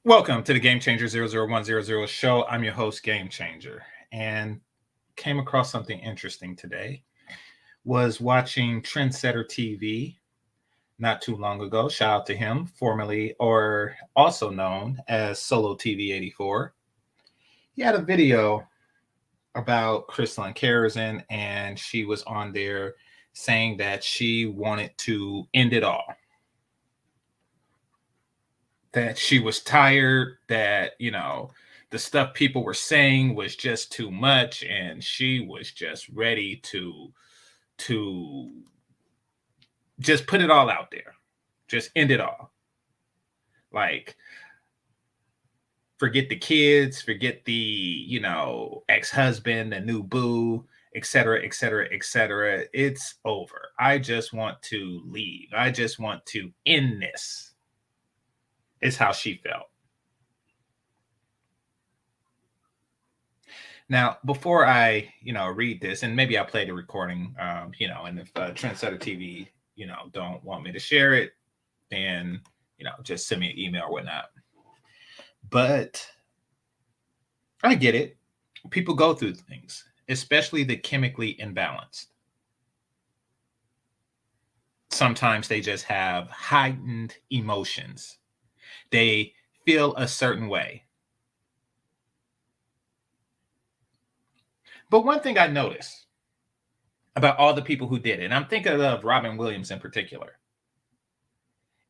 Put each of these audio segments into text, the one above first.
Welcome to the Game Changer 00100 show. I'm your host, Game Changer, and came across something interesting today. Was watching Trendsetter TV not too long ago. Shout out to him, formerly or also known as Solo TV 84. He had a video about Christelyn Karazin, and she was on there saying that she wanted to end it all. That she was tired, that, the stuff people were saying was just too much, and she was just ready to just put it all out there. Just end it all. Like, forget the kids, forget the, ex-husband, the new boo, etc., etc., etc. It's over. I just want to leave. I just want to end this. Is how she felt. Now, before I, read this, and maybe I'll play the recording, and if Trendsetter TV, don't want me to share it, then, just send me an email or whatnot. But I get it. People go through things, especially the chemically imbalanced. Sometimes they just have heightened emotions. They feel a certain way. But one thing I noticed about all the people who did it, and I'm thinking of Robin Williams in particular,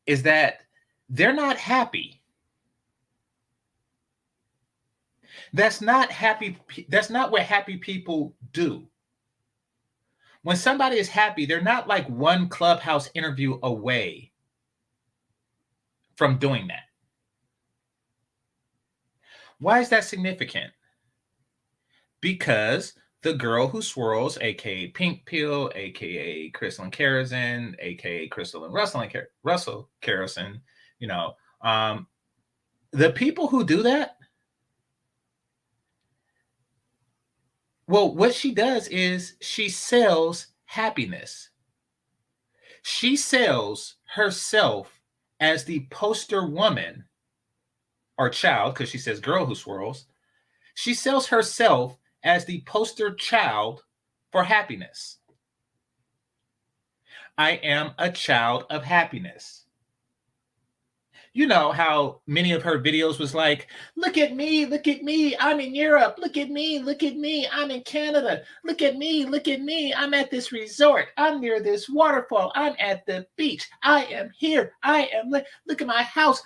is that they're not happy. That's not happy. That's not what happy people do. When somebody is happy, they're not like one Clubhouse interview away from doing that. Why is that significant? Because the girl who swirls, aka Pink Pill, aka Christelyn Karazin, aka Christelyn Russell Karazin, the people who do that, well, what she does is she sells happiness. She sells herself as the poster woman or child, because she says girl who swirls. She sells herself as the poster child for happiness. I am a child of happiness. You know how many of her videos was like, look at me, I'm in Europe, look at me, I'm in Canada, look at me, I'm at this resort, I'm near this waterfall, I'm at the beach, I am here, look at my house,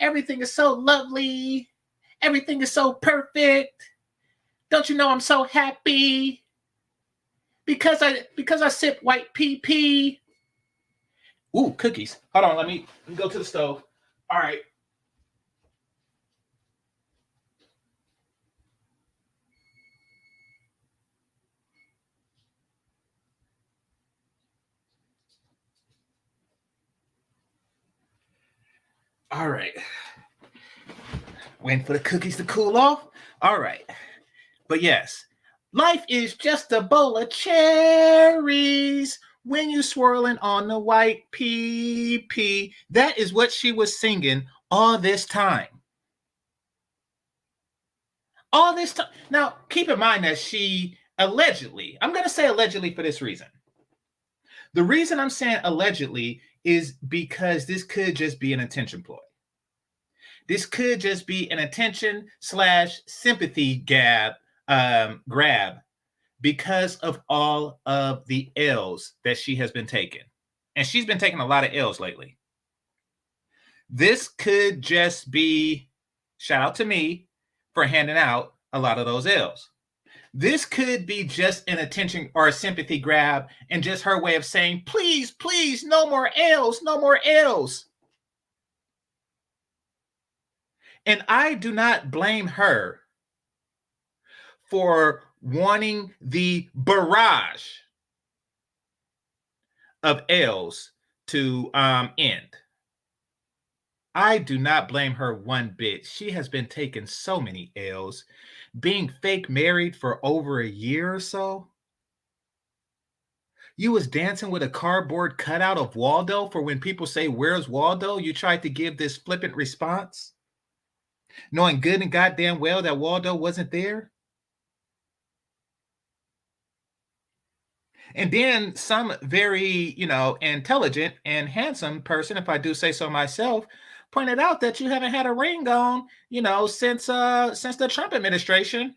everything is so lovely, everything is so perfect, don't you know I'm so happy, because I sip white pee. Ooh, cookies. Hold on, let me go to the stove. All right. All right. Waiting for the cookies to cool off. All right. But yes, life is just a bowl of cherries when you swirling on the white pee. That is what she was singing all this time. All this time. Now, keep in mind that she allegedly, I'm going to say allegedly for this reason. The reason I'm saying allegedly is because this could just be an attention ploy. This could just be an attention / sympathy grab because of all of the L's that she has been taking. And she's been taking a lot of L's lately. This could just be, shout out to me for handing out a lot of those L's. This could be just an attention or a sympathy grab and just her way of saying, please, no more L's, no more L's. And I do not blame her for wanting the barrage of L's to end. I do not blame her one bit. She has been taking so many L's, being fake married for over a year or so. You was dancing with a cardboard cutout of Waldo for when people say, where's Waldo? You tried to give this flippant response. knowing good and goddamn well that Waldo wasn't there. And then some very, intelligent and handsome person, if I do say so myself, pointed out that you haven't had a ring on, since the Trump administration.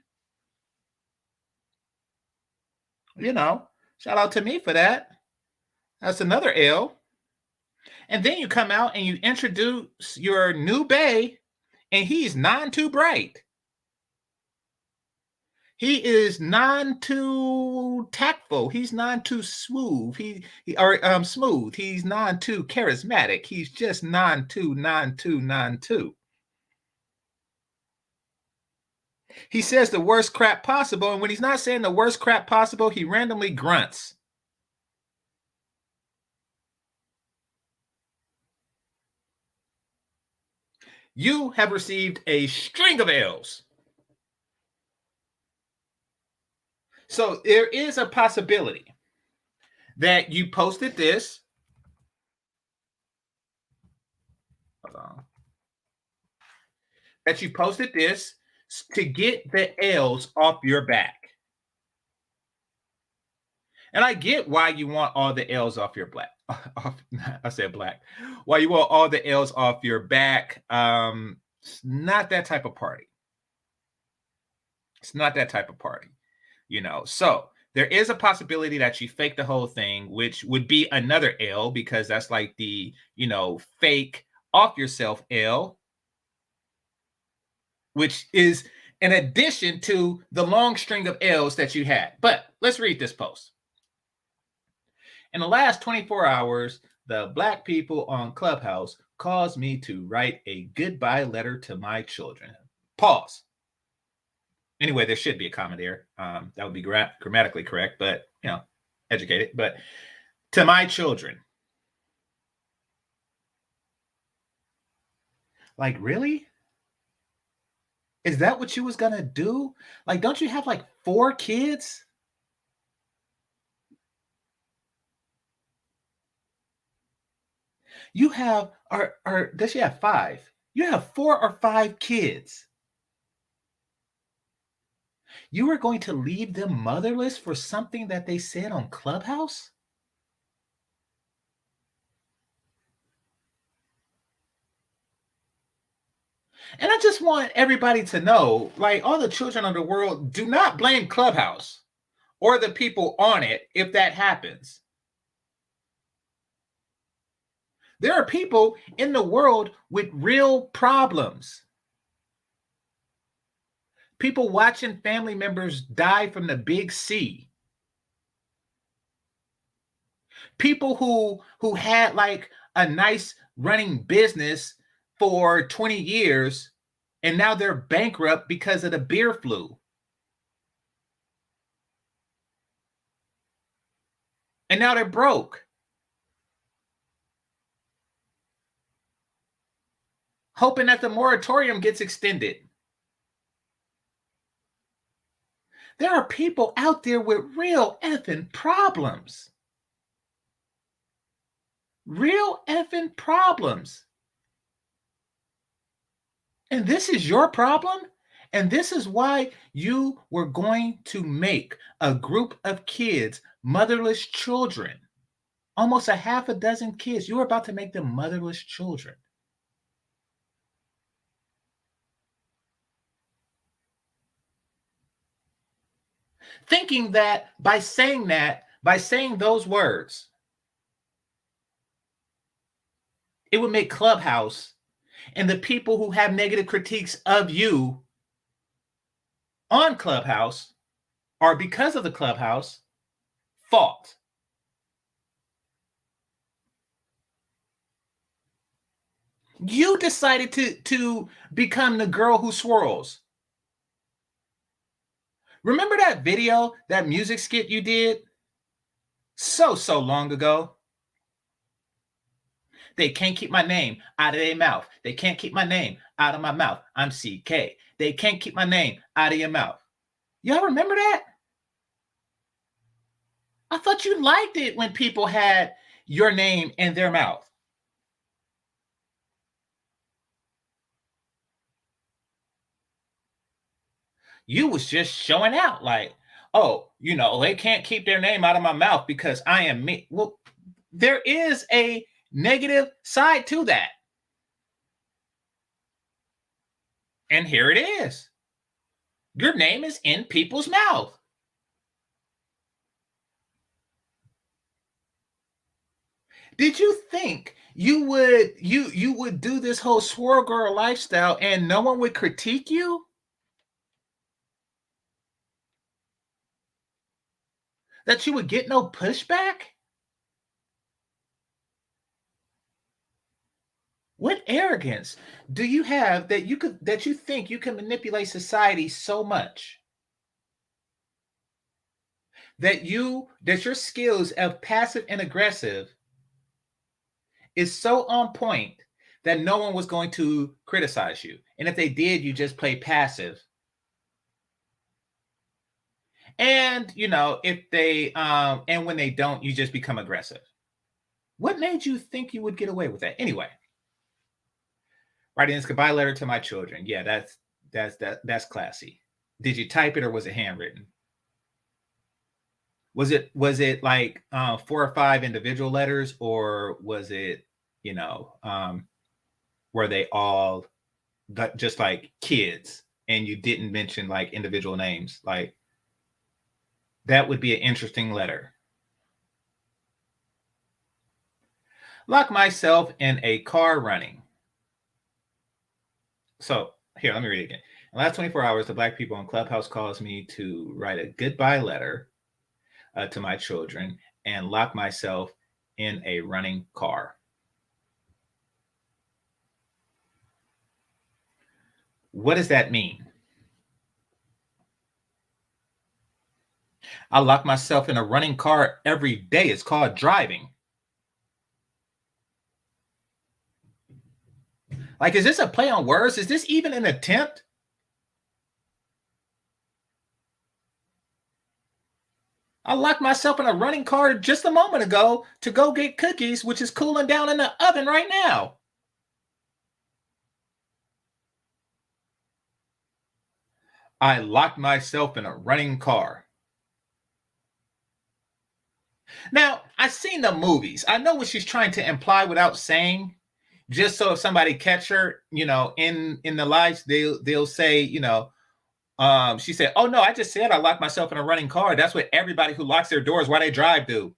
Shout out to me for that. That's another L. And then you come out and you introduce your new bae, and he's none too bright. He is none too tactful. He's none too smooth. Smooth. He's none too charismatic. He's just none too. He says the worst crap possible, and when he's not saying the worst crap possible, he randomly grunts. You have received a string of L's. So there is a possibility that you posted this. Hold on. That you posted this to get the L's off your back. And I get why you want all the L's off your back. I said black. Why you want all the L's off your back. It's not that type of party. It's not that type of party, So there is a possibility that you fake the whole thing, which would be another L, because that's like the, fake off yourself L, which is in addition to the long string of L's that you had. But let's read this post. In the last 24 hours, the Black people on Clubhouse caused me to write a goodbye letter to my children. Pause. Anyway, there should be a comma there. That would be grammatically correct, but, educated. But to my children. Like, really? Is that what you was going to do? Like, don't you have like 4 kids? You have, or does she have 5? You have 4 or 5 kids. You are going to leave them motherless for something that they said on Clubhouse? And I just want everybody to know, like, all the children of the world, do not blame Clubhouse or the people on it if that happens. There are people in the world with real problems. People watching family members die from the big C. People who had like a nice running business for 20 years, and now they're bankrupt because of the beer flu. And now they're broke. Hoping that the moratorium gets extended. There are people out there with real effing problems. Real effing problems. And this is your problem? And this is why you were going to make a group of kids motherless children. Almost a half a dozen kids. You were about to make them motherless children. Thinking that by saying those words, it would make Clubhouse and the people who have negative critiques of you on Clubhouse, or because of the Clubhouse, fault. You decided to become the girl who swirls. Remember that video, that music skit you did so long ago? They can't keep my name out of their mouth. They can't keep my name out of my mouth. I'm CK. They can't keep my name out of your mouth. Y'all remember that? I thought you liked it when people had your name in their mouth. You was just showing out like, oh, they can't keep their name out of my mouth because I am me. Well, there is a negative side to that. And here it is. Your name is in people's mouth. Did you think you would do this whole swirl girl lifestyle and no one would critique you? That you would get no pushback? What arrogance do you have that you think you can manipulate society so much that your skills of passive and aggressive is so on point that no one was going to criticize you, and if they did, you just play passive. And if they and when they don't, you just become aggressive. What made you think you would get away with that anyway? Writing this goodbye letter to my children. Yeah, that's classy. Did you type it or was it handwritten? Was it like 4 or 5 individual letters, or was it, were they all just like kids and you didn't mention like individual names? Like, that would be an interesting letter. Lock myself in a car running. So here, let me read it again. In the last 24 hours, the Black people in Clubhouse caused me to write a goodbye letter to my children and lock myself in a running car. What does that mean? I lock myself in a running car every day. It's called driving. Like, is this a play on words? Is this even an attempt? I locked myself in a running car just a moment ago to go get cookies, which is cooling down in the oven right now. I locked myself in a running car. Now, I've seen the movies. I know what she's trying to imply without saying. Just so if somebody catch her, in the lights, they'll say, she said, "Oh no, I just said I locked myself in a running car." That's what everybody who locks their doors while they drive do.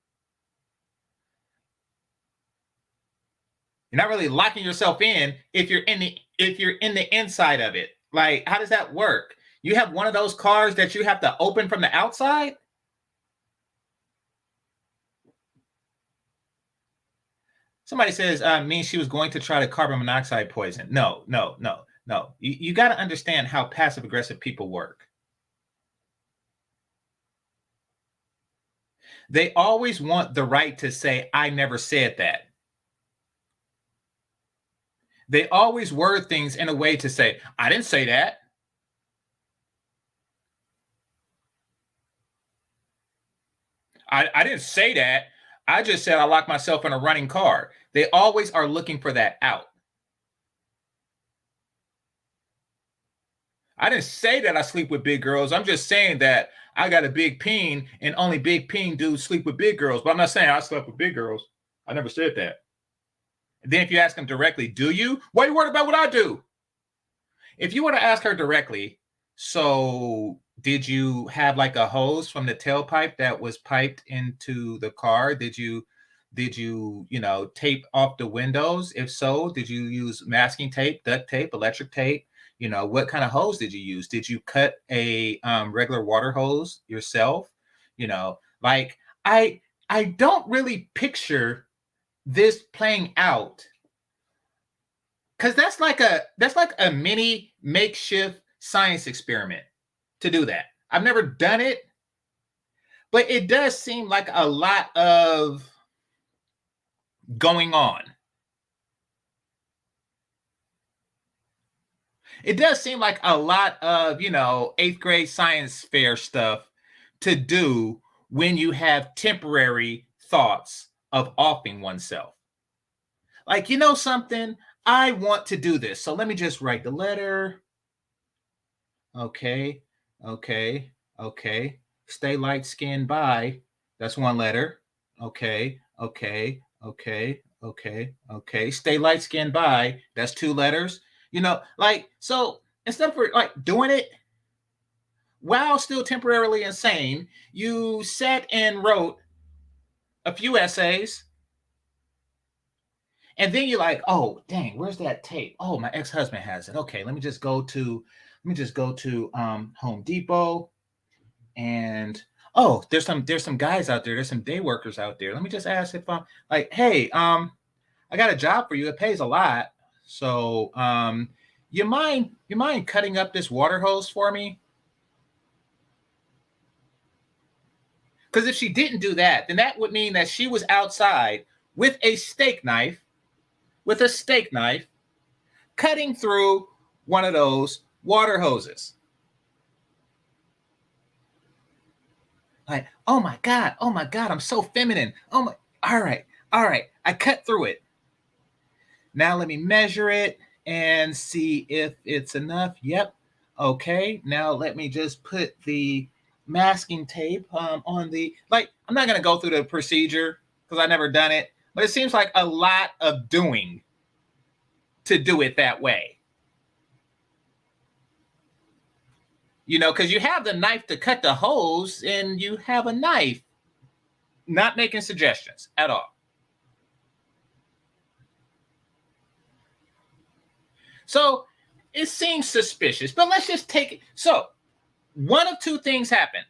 You're not really locking yourself in if you're in the inside of it. Like, how does that work? You have one of those cars that you have to open from the outside? Somebody says, means she was going to try to carbon monoxide poison. No. You got to understand how passive aggressive people work. They always want the right to say, I never said that. They always word things in a way to say, I didn't say that. I didn't say that. I just said I locked myself in a running car. They always are looking for that out. I didn't say that I sleep with big girls. I'm just saying that I got a big peen and only big peen dudes sleep with big girls. But I'm not saying I slept with big girls. I never said that. And then if you ask them directly, do you? Why are you worried about what I do? If you were to ask her directly, so did you have like a hose from the tailpipe that was piped into the car? Did you tape off the windows? If so, did you use masking tape, duct tape, electric tape? What kind of hose did you use? Did you cut a regular water hose yourself? Like, I don't really picture this playing out, because that's like a mini makeshift science experiment to do that. I've never done it, but it does seem like a lot of going on. It does seem like a lot of, 8th grade science fair stuff to do when you have temporary thoughts of offing oneself. Like, something, I want to do this. So let me just write the letter. Okay. Okay. Okay. Stay light skinned by. That's one letter. Okay. Okay. Okay. Okay. Okay. Stay light skinned by. That's two letters. Like, so instead of like doing it while still temporarily insane, you sat and wrote a few essays. And then you're like, oh, dang, where's that tape? Oh, my ex-husband has it. Okay, let me just go to Home Depot, and oh, there's some guys out there, there's some day workers out there. Let me just ask if I'm like, hey, I got a job for you. It pays a lot. So you mind cutting up this water hose for me? Because if she didn't do that, then that would mean that she was outside with a steak knife, cutting through one of those water hoses. Like, oh my God, I'm so feminine. All right, I cut through it. Now let me measure it and see if it's enough. Yep. Okay, now let me just put the masking tape on the, like, I'm not going to go through the procedure because I've never done it, but it seems like a lot of doing to do it that way. Because you have the knife to cut the hose and you have a knife. Not making suggestions at all. So it seems suspicious, but let's just take it. So one of two things happen.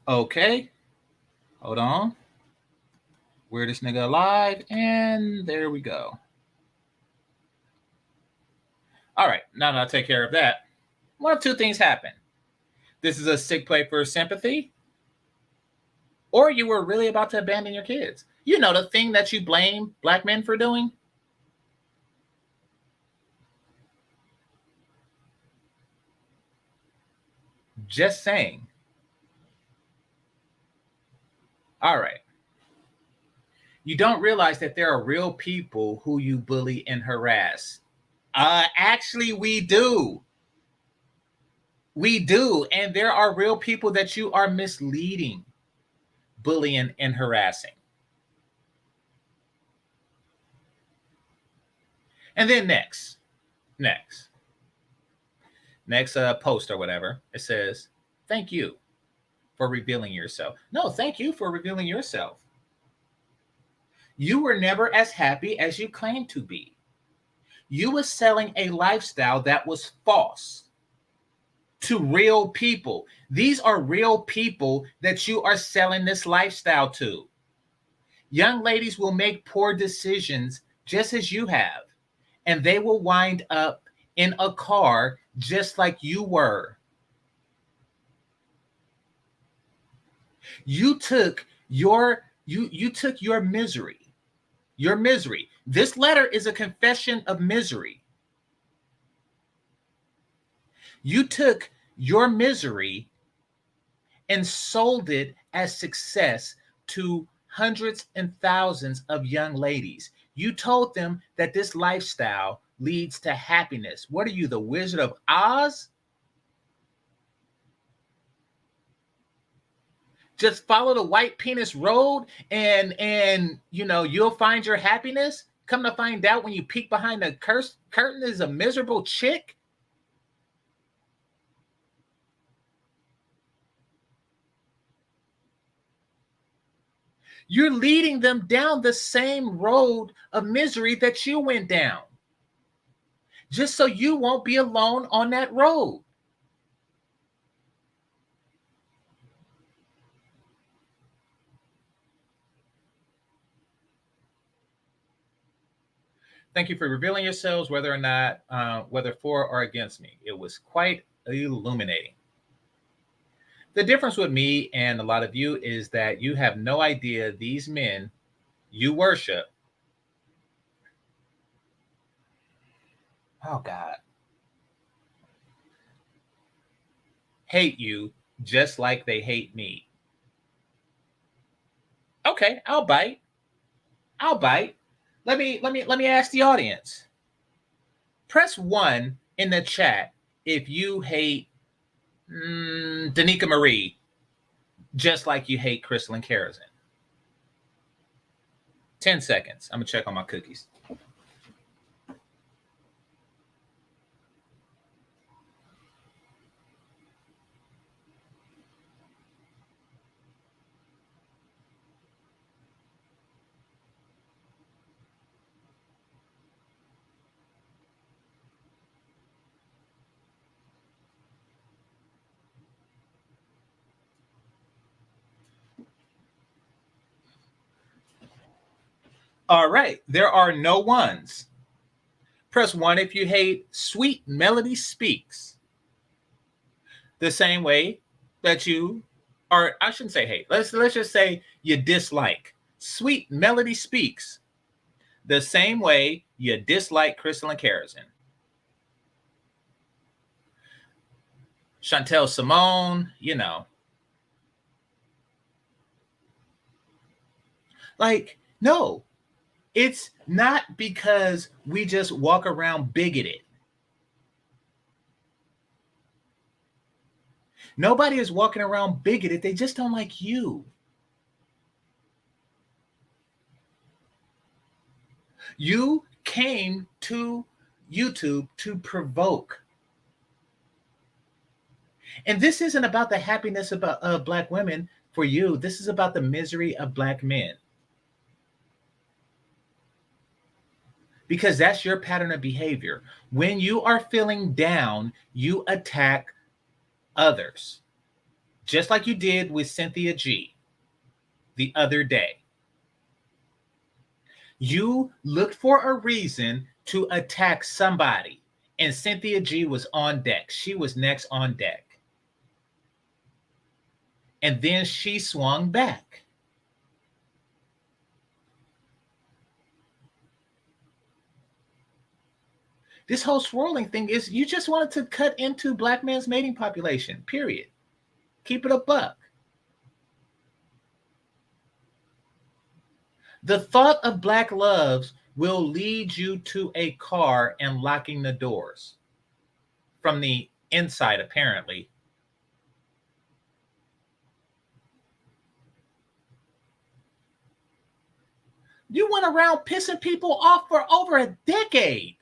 Okay, hold on. Weirdest nigga alive, and there we go. All right, now that I take care of that, one of two things happen. This is a sick play for sympathy, or you were really about to abandon your kids. The thing that you blame black men for doing. Just saying. All right. You don't realize that there are real people who you bully and harass. Actually, we do. We do. And there are real people that you are misleading, bullying, and harassing. And then next post or whatever, it says, thank you for revealing yourself. No, thank you for revealing yourself. You were never as happy as you claimed to be. You were selling a lifestyle that was false to real people. These are real people that you are selling this lifestyle to. Young ladies will make poor decisions just as you have, and they will wind up in a car just like you were. You took your misery. Your misery. This letter is a confession of misery. You took your misery and sold it as success to hundreds and thousands of young ladies. You told them that this lifestyle leads to happiness. What are you, the Wizard of Oz? Just follow the white penis road and you'll find your happiness. Come to find out, when you peek behind the curtain is a miserable chick. You're leading them down the same road of misery that you went down, just so you won't be alone on that road. Thank you for revealing yourselves, whether for or against me. It was quite illuminating. The difference with me and a lot of you is that you have no idea these men you worship. Oh, God. Hate you just like they hate me. Okay, I'll bite. Let me ask the audience. Press 1 in the chat if you hate Danica Marie just like you hate Christelyn Karazin? 10 seconds. I'm going to check on my cookies. All right. There are no ones. Press 1 if you hate Sweet Melody Speaks. The same way that you, or I shouldn't say hate. Let's just say you dislike Sweet Melody Speaks. The same way you dislike Christelyn Karazin. Chantel Simone, you know. Like, no. It's not because we just walk around bigoted. Nobody is walking around bigoted. They just don't like you. You came to YouTube to provoke. And this isn't about the happiness of Black women for you. This is about the misery of Black men. Because that's your pattern of behavior. When you are feeling down, you attack others. Just like you did with Cynthia G the other day. You looked for a reason to attack somebody, and Cynthia G was on deck. She was next on deck. And then she swung back. This whole swirling thing is you just wanted to cut into Black men's mating population, period. Keep it a buck. The thought of Black loves will lead you to a car and locking the doors from the inside, apparently. You went around pissing people off for over a decade.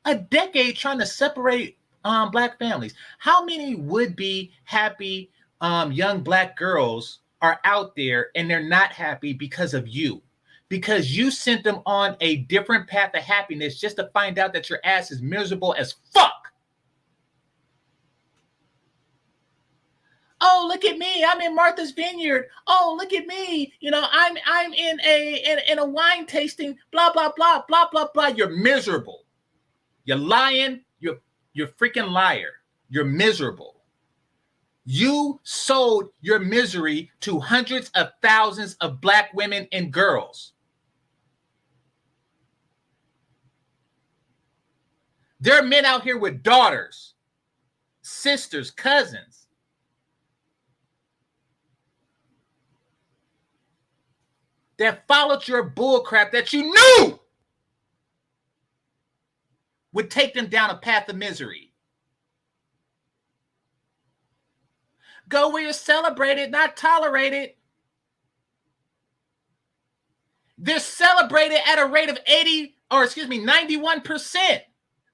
A decade trying to separate Black families. How many would-be happy young Black girls are out there and they're not happy because of you? Because you sent them on a different path of happiness just to find out that your ass is miserable as fuck. Oh, look at me. I'm in Martha's Vineyard. Oh, look at me. You know, I'm in a wine tasting, blah, blah, blah, blah, blah, blah. You're miserable. You're lying. You're freaking liar. You're miserable. You sold your misery to hundreds of thousands of Black women and girls. There are men out here with daughters, sisters, cousins. That followed your bullcrap that you knew would take them down a path of misery. Go where you're celebrated, not tolerated. They're celebrated at a rate of 91%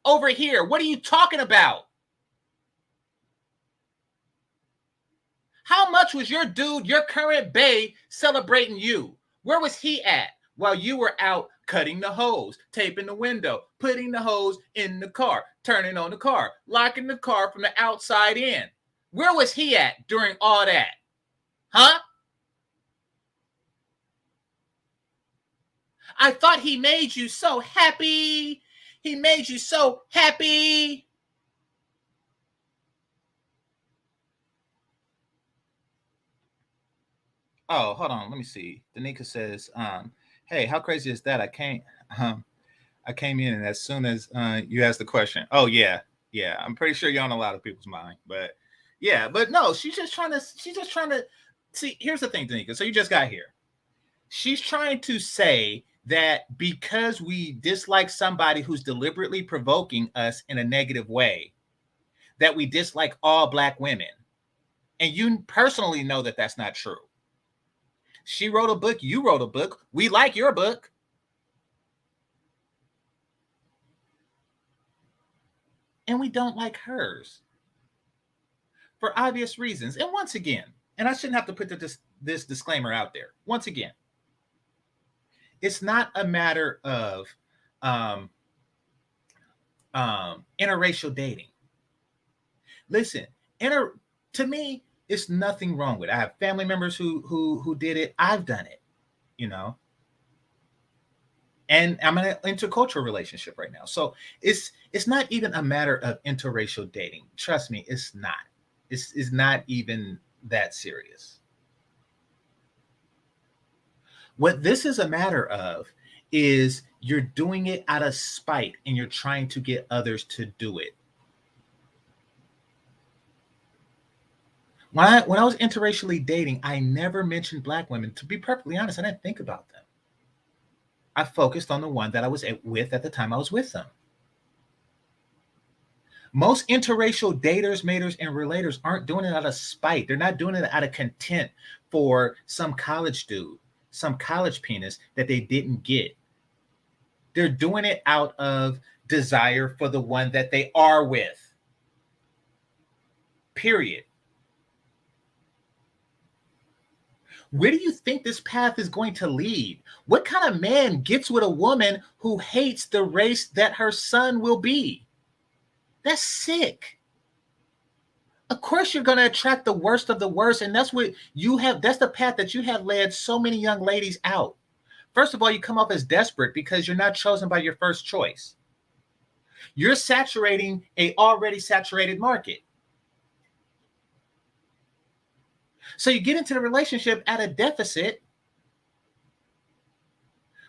over here. What are you talking about? How much was your dude, your current bae, celebrating you? Where was he at while you were out cutting the hose, taping the window, putting the hose in the car, turning on the car, locking the car from the outside in? Where was he at during all that? Huh? I thought he made you so happy. He made you so happy. Oh, hold on. Let me see. Danica says, hey, how crazy is that? I came in and as soon as you asked the question. Oh, yeah. Yeah. I'm pretty sure you're on a lot of people's mind. But yeah, but no, she's just trying to see. Here's the thing, Danica. So you just got here. She's trying to say that because we dislike somebody who's deliberately provoking us in a negative way, that we dislike all Black women. And you personally know that that's not true. She wrote a book. You wrote a book. We like your book. And we don't like hers for obvious reasons. And once again, and I shouldn't have to put this disclaimer out there. Once again, it's not a matter of interracial dating. Listen, to me, it's nothing wrong with it. I have family members who did it. I've done it, you know. And I'm in an intercultural relationship right now. So it's not even a matter of interracial dating. Trust me, it's not. It's not even that serious. What this is a matter of is you're doing it out of spite and you're trying to get others to do it. When I was interracially dating, I never mentioned Black women. To be perfectly honest, I didn't think about them. I focused on the one that I was with at the time I was with them. Most interracial daters, maters, and relators aren't doing it out of spite. They're not doing it out of contempt for some college dude, some college penis that they didn't get. They're doing it out of desire for the one that they are with. Period. Where do you think this path is going to lead? What kind of man gets with a woman who hates the race that her son will be? That's sick. Of course, you're going to attract the worst of the worst. And that's what you have. That's the path that you have led so many young ladies out. First of all, you come off as desperate because you're not chosen by your first choice. You're saturating a already saturated market. So you get into the relationship at a deficit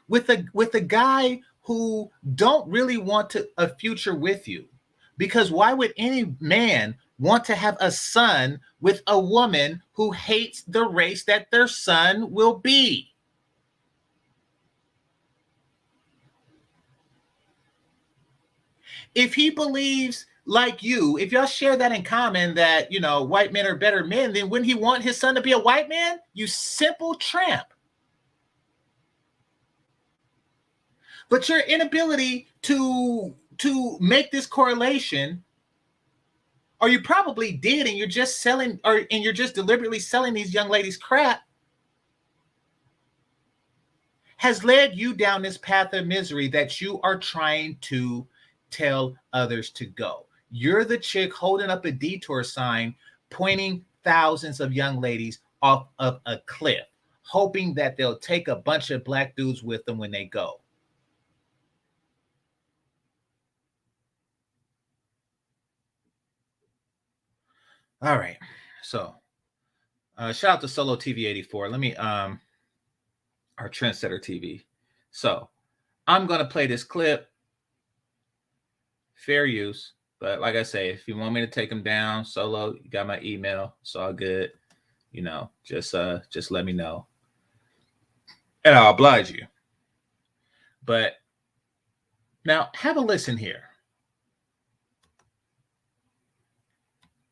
with a guy who don't really want a future with you. Because why would any man want to have a son with a woman who hates the race that their son will be? If he believes like you, if y'all share that in common that, you know, white men are better men, then wouldn't he want his son to be a white man? You simple tramp. But your inability to make this correlation, or you probably did, and you're just selling, and you're just deliberately selling these young ladies crap, has led you down this path of misery that you are trying to tell others to go. You're the chick holding up a detour sign, pointing thousands of young ladies off of a cliff, hoping that they'll take a bunch of Black dudes with them when they go. All right. So shout out to Solo TV 84. Let me our Trendsetter TV. So I'm gonna play this clip. Fair use. But like I say, if you want me to take them down, Solo, you got my email. It's all good. You know, just let me know. And I'll oblige you. But now have a listen here.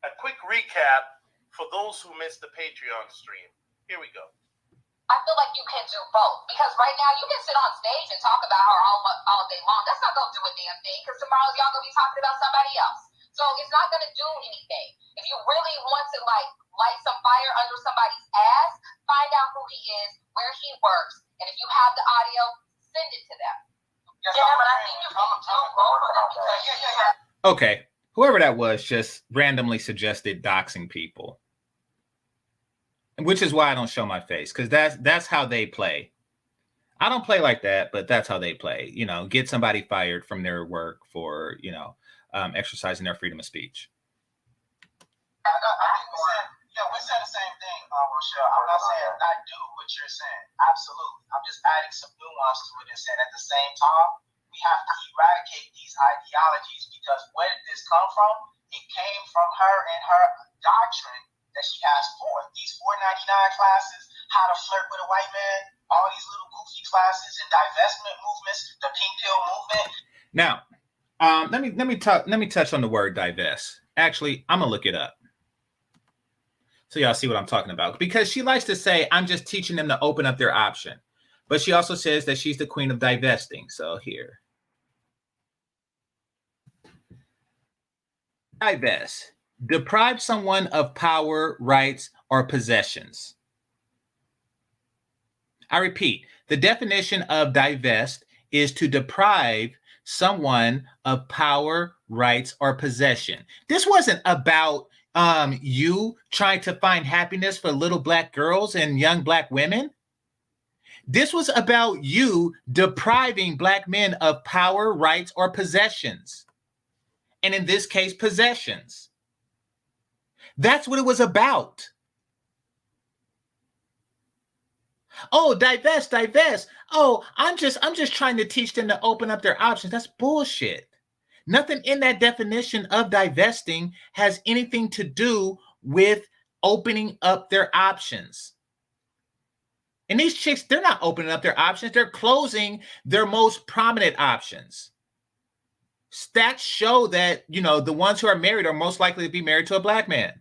A quick recap for those who missed the Patreon stream. Here we go. I feel like you can do both, because right now you can sit on stage and talk about her all day long. That's not going to do a damn thing, because tomorrow y'all going to be talking about somebody else. So it's not going to do anything. If you really want to light some fire under somebody's ass, find out who he is, where he works, and if you have the audio, send it to them. Yeah, but I think you can do both of them, because Okay, whoever that was just randomly suggested doxing people. Which is why I don't show my face, because that's how they play. I don't play like that, but that's how they play. You know, get somebody fired from their work for, you know, exercising their freedom of speech. We said the same thing, Rochelle. I'm not saying not do what you're saying. Absolutely. I'm just adding some nuance to it and saying at the same time, we have to eradicate these ideologies, because where did this come from? It came from her and her doctrine that she has forth. These 499 classes, how to flirt with a white man, all these little goofy classes and divestment movements, the pink pill movement. Now, Let me touch on the word divest. Actually, I'm gonna look it up so y'all see what I'm talking about, because she likes to say I'm just teaching them to open up their option, but she also says that she's the queen of divesting. So here, divest, deprive someone of power, rights, or possessions. I repeat, the definition of divest is to deprive someone of power, rights, or possession. This wasn't about you trying to find happiness for little Black girls and young Black women. This was about you depriving Black men of power, rights, or possessions. And in this case, possessions. That's what it was about. Oh, divest. Oh, I'm just trying to teach them to open up their options. That's bullshit. Nothing in that definition of divesting has anything to do with opening up their options. And these chicks, they're not opening up their options. They're closing their most prominent options. Stats show that, the ones who are married are most likely to be married to a Black man.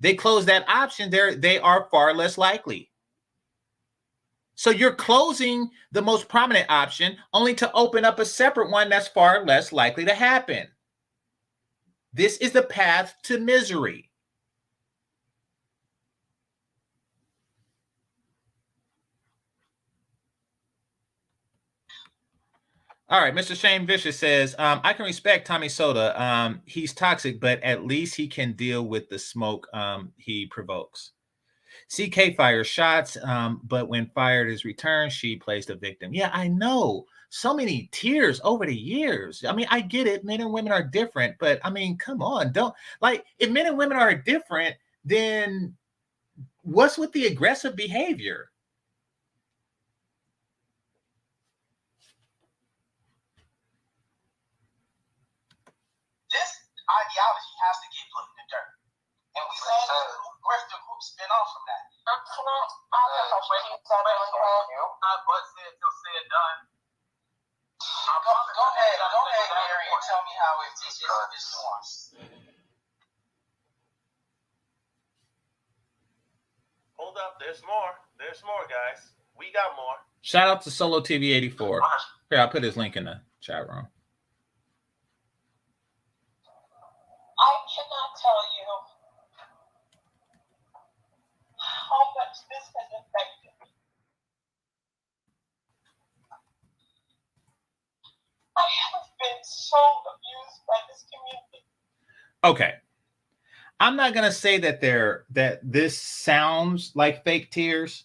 They close that option, they are far less likely. So you're closing the most prominent option only to open up a separate one that's far less likely to happen. This is the path to misery. All right, Mr. Shane Vicious says, I can respect Tommy Soda. He's toxic, but at least he can deal with the smoke he provokes. CK fires shots, but when fired is returned, she plays the victim. Yeah, I know. So many tears over the years. I mean, I get it. Men and women are different, but I mean, come on. If men and women are different, then what's with the aggressive behavior? This ideology has to get put in the dirt. And we saw the grifter group spin off from that. Can I have a breaking point really quick? But said till said done. Go ahead, Mary, and tell me how it's nuanced. Hold up, there's more. There's more, guys. We got more. Shout out to Solo TV 84. Here, I'll put his link in the chat room. I cannot tell you how much this has affected me. I have been so abused by this community. Okay. I'm not going to say that this sounds like fake tears.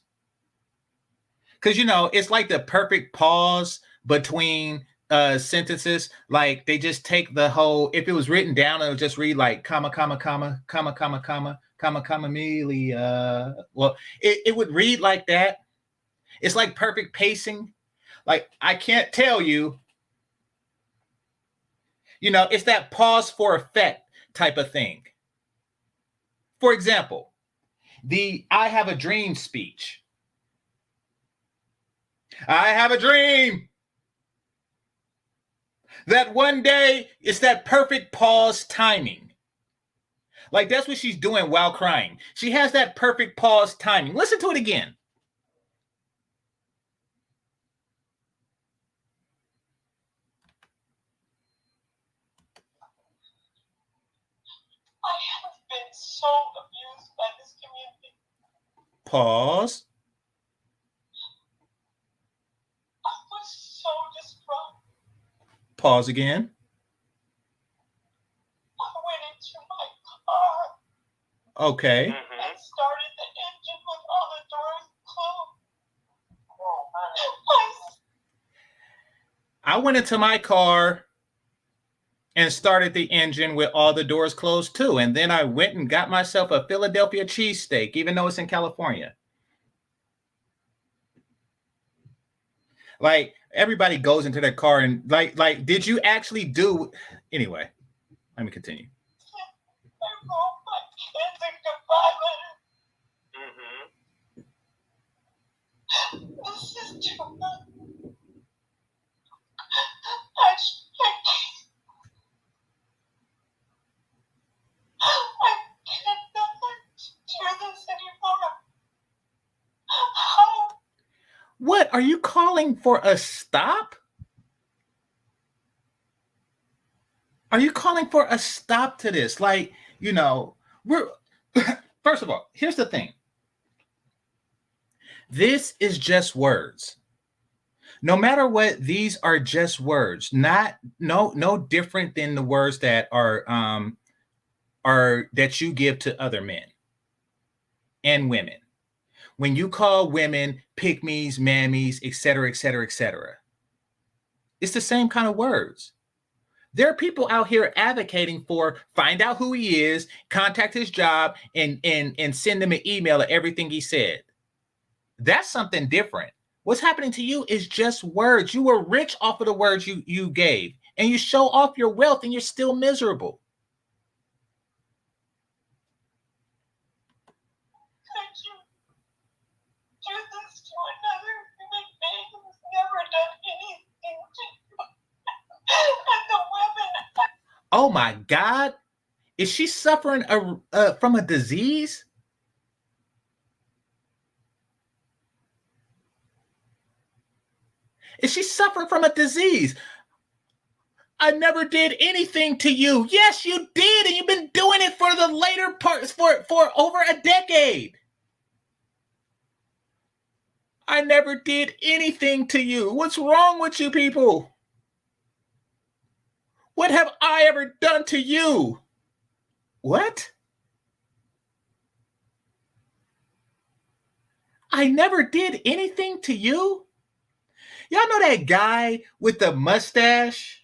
Because, it's like the perfect pause between sentences. Like they just take the whole, if it was written down, it would just read like comma, comma, comma, comma, comma, comma, comma, comma, Amelia. Well, it would read like that. It's like perfect pacing. Like, I can't tell you, it's that pause for effect type of thing. For example, the I have a dream speech. I have a dream that one day it's that perfect pause timing. Like that's what she's doing while crying. She has that perfect pause timing. Listen to it again. I have been so abused by this community. Pause. I was so distraught. Pause again. I went into my car. Okay. And started the engine with all the doors closed. I went into my car and started the engine with all the doors closed too. And then I went and got myself a Philadelphia cheesesteak, even though it's in California. Like everybody goes into their car and like, did you actually do? Anyway, let me continue. I wrote my kids a goodbye letter. This is too much. I can't What are you calling for a stop? Are you calling for a stop to this? Like, you know, we're first of all, here's the thing. This is just words. No matter what, these are just words, no different than the words that are that you give to other men and women. When you call women pygmies, mammies, etc., etc., etc., it's the same kind of words. There are people out here advocating for find out who he is, contact his job, and send him an email of everything he said. That's something different. What's happening to you is just words. You were rich off of the words you gave, and you show off your wealth, and you're still miserable. Could you do this to another human being who's never done anything to you? And the women. Oh my God. Is she suffering from a disease? Is she suffering from a disease? I never did anything to you. Yes, you did, and you've been doing it for the later parts for over a decade. I never did anything to you. What's wrong with you people? What have I ever done to you? What? I never did anything to you? Y'all know that guy with the mustache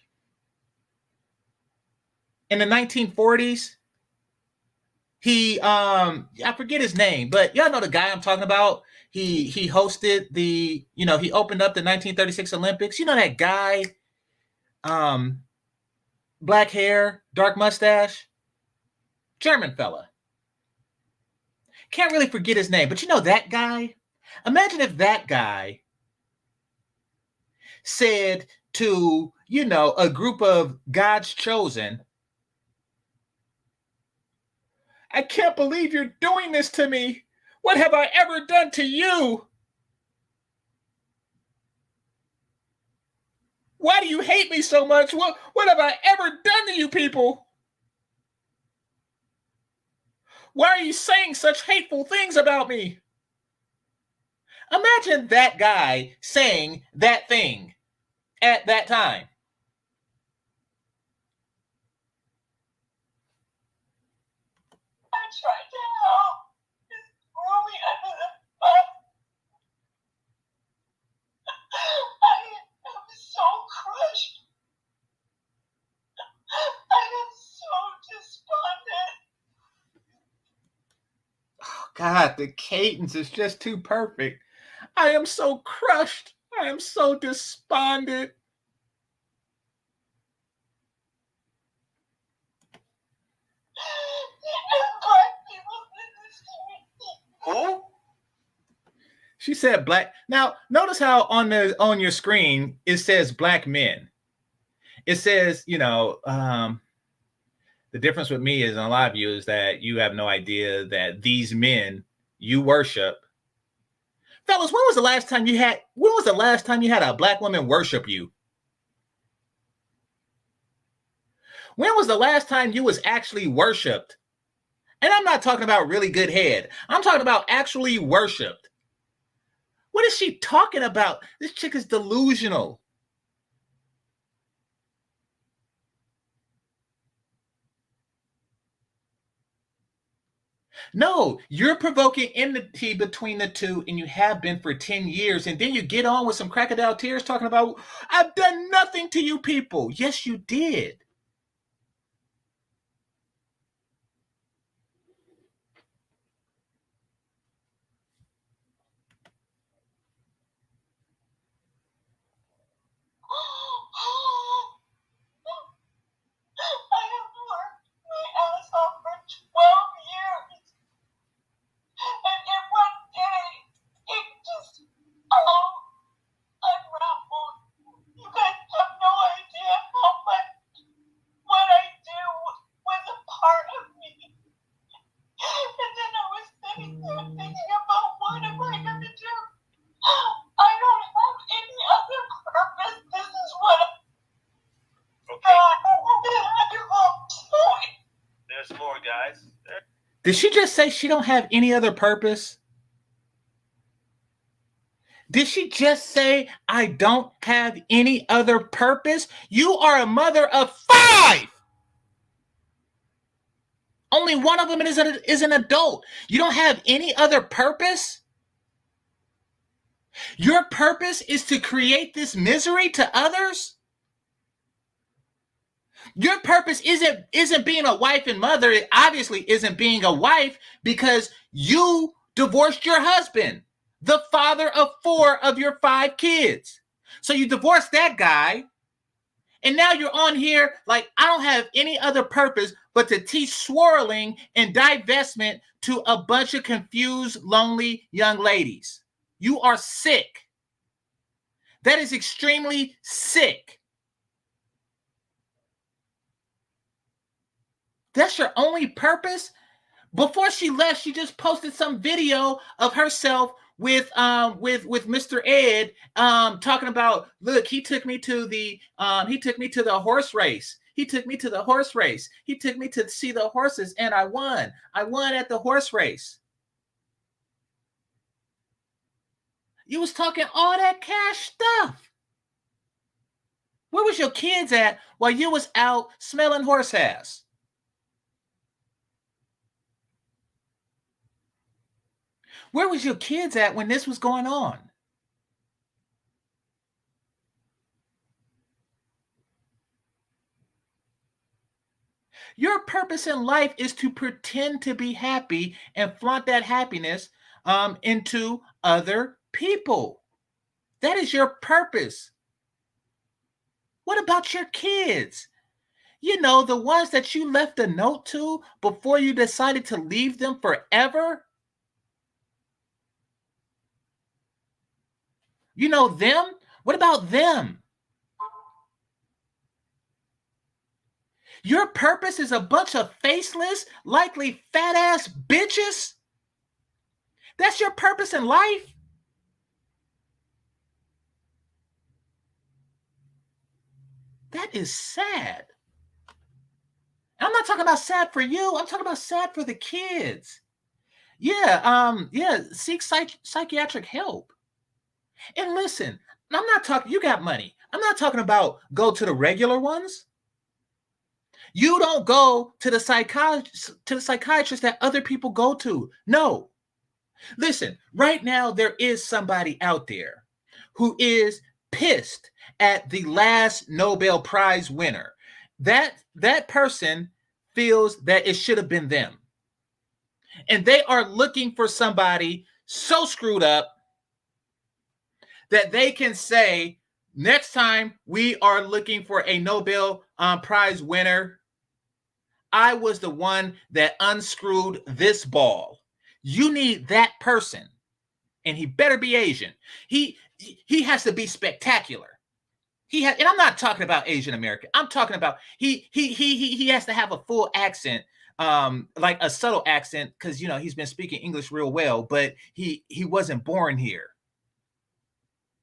in the 1940s? He I forget his name, but y'all know the guy I'm talking about. He hosted the, he opened up the 1936 Olympics. You know that guy, black hair, dark mustache, German fella. Can't really forget his name, but you know that guy? Imagine if that guy said to, a group of God's chosen, I can't believe you're doing this to me. What have I ever done to you? Why do you hate me so much? What have I ever done to you people? Why are you saying such hateful things about me? Imagine that guy saying that thing at that time. I tried to help. Just threw me under the bus. I am so crushed. I am so despondent. Oh God, the cadence is just too perfect. I am so crushed. I am so despondent. And black people did this to me. Who? She said black. Now, notice how on your screen it says black men. It says, the difference with me is in a lot of you is that you have no idea that these men you worship. Fellas, when was the last time you had a black woman worship you? When was the last time you was actually worshipped? And I'm not talking about really good head. I'm talking about actually worshipped. What is she talking about? This chick is delusional. No, you're provoking enmity between the two, and you have been for 10 years. And then you get on with some crocodile tears talking about, I've done nothing to you people. Yes, you did. I have worked my ass off for 12 years. And in one day, it just all unraveled. You guys have no idea how much Did she just say she don't have any other purpose? Did she just say, I don't have any other purpose? You are a mother of 5. Only one of them is an adult. You don't have any other purpose? Your purpose is to create this misery to others? Your purpose isn't being a wife and mother. It obviously isn't being a wife because you divorced your husband, the father of 4 of your 5 kids. So you divorced that guy, and now you're on here like, I don't have any other purpose but to teach swirling and divestment to a bunch of confused, lonely young ladies. You are sick. That is extremely sick. That's your only purpose? Before she left, she just posted some video of herself with Mr. Ed talking about, look, he took me to the horse race. He took me to the horse race. He took me to see the horses and I won. I won at the horse race. You was talking all that cash stuff. Where was your kids at while you was out smelling horse ass? Where was your kids at when this was going on? Your purpose in life is to pretend to be happy and flaunt that happiness into other people. That is your purpose. What about your kids? You know, the ones that you left a note to before you decided to leave them forever? You know them? What about them? Your purpose is a bunch of faceless, likely fat-ass bitches? That's your purpose in life? That is sad. I'm not talking about sad for you. I'm talking about sad for the kids. Seek psychiatric help. And listen, I'm not talking, you got money. I'm not talking about go to the regular ones. You don't go to the psychiatrist that other people go to. No. Listen, right now there is somebody out there who is pissed at the last Nobel Prize winner. That person feels that it should have been them. And they are looking for somebody so screwed up that they can say, next time we are looking for a Nobel Prize winner, I was the one that unscrewed this ball. You need that person. And he better be Asian. He has to be spectacular. And I'm not talking about Asian American. I'm talking about he has to have a full accent, like a subtle accent, because you know he's been speaking English real well, but he wasn't born here.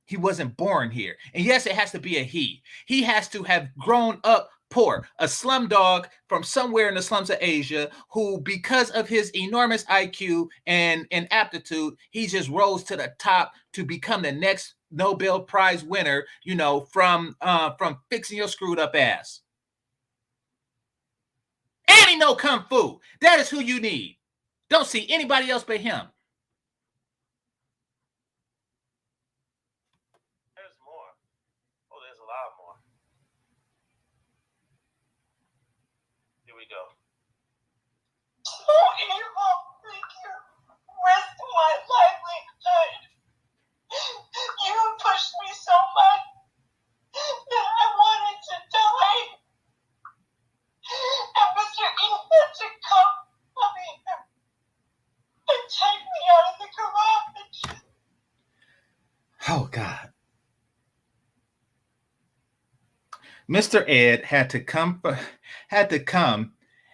He wasn't born here. And yes, it has to be a he. He has to have grown up poor, a slum dog from somewhere in the slums of Asia who, because of his enormous IQ and aptitude, he just rose to the top to become the next Nobel Prize winner, you know, from fixing your screwed up ass. And he know Kung Fu. That is who you need. Don't see anybody else but him. There's more. Oh, there's a lot more. Here we go. Oh, evil, make you risk my livelihood. You pushed me so much that I wanted to die. And Mr. E had to come and take me out of the garage. Oh, God. Mr. Ed had to come.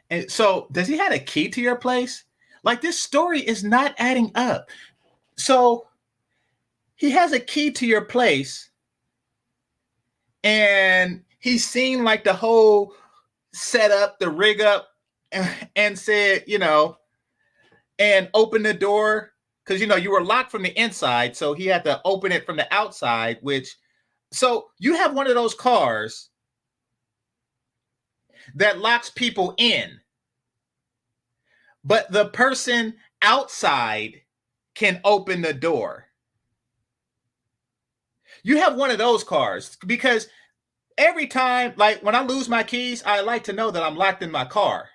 And so does he have a key to your place? Like, this story is not adding up. So he has a key to your place and he's seen like the whole setup, the rig up, and said, you know, and open the door because you were locked from the inside, so he had to open it from the outside, so you have one of those cars that locks people in, but the person outside can open the door. You have one of those cars because every time, like when I lose my keys, I like to know that I'm locked in my car.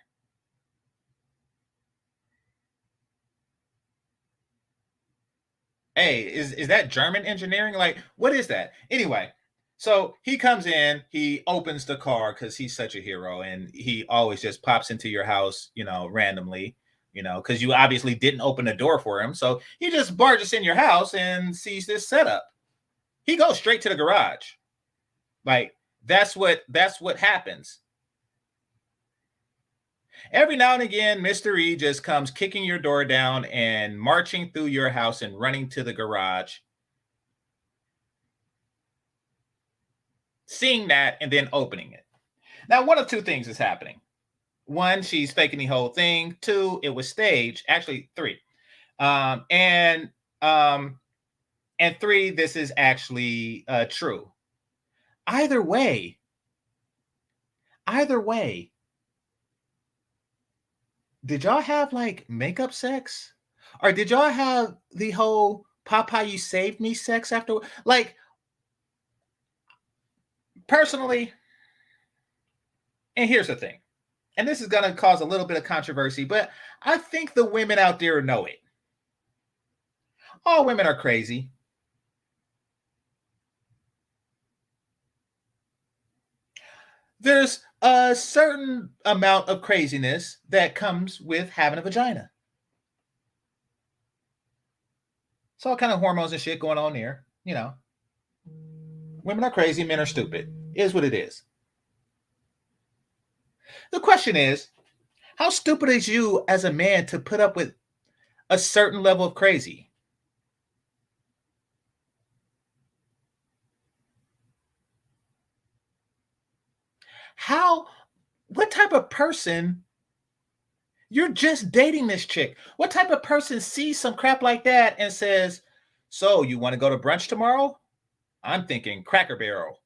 Hey, is that German engineering? Like, what is that? Anyway, so he comes in, he opens the car because he's such a hero, and he always just pops into your house, randomly, because you obviously didn't open the door for him. So he just barges in your house and sees this setup. He goes straight to the garage. Like, that's what happens. Every now and again, Mr. E just comes kicking your door down and marching through your house and running to the garage, seeing that and then opening it. Now, one of two things is happening. One, she's faking the whole thing. Two, it was staged. Actually, three. And three, this is actually true. Either way, did y'all have like makeup sex? Or did y'all have the whole Popeye you saved me sex after? Like, personally, and here's the thing, and this is going to cause a little bit of controversy, but I think the women out there know it. All women are crazy. There's a certain amount of craziness that comes with having a vagina. It's all kind of hormones and shit going on there, Women are crazy, men are stupid. It is what it is. The question is, how stupid is you as a man to put up with a certain level of crazy? What type of person, you're just dating this chick. What type of person sees some crap like that and says, so you want to go to brunch tomorrow? I'm thinking Cracker Barrel.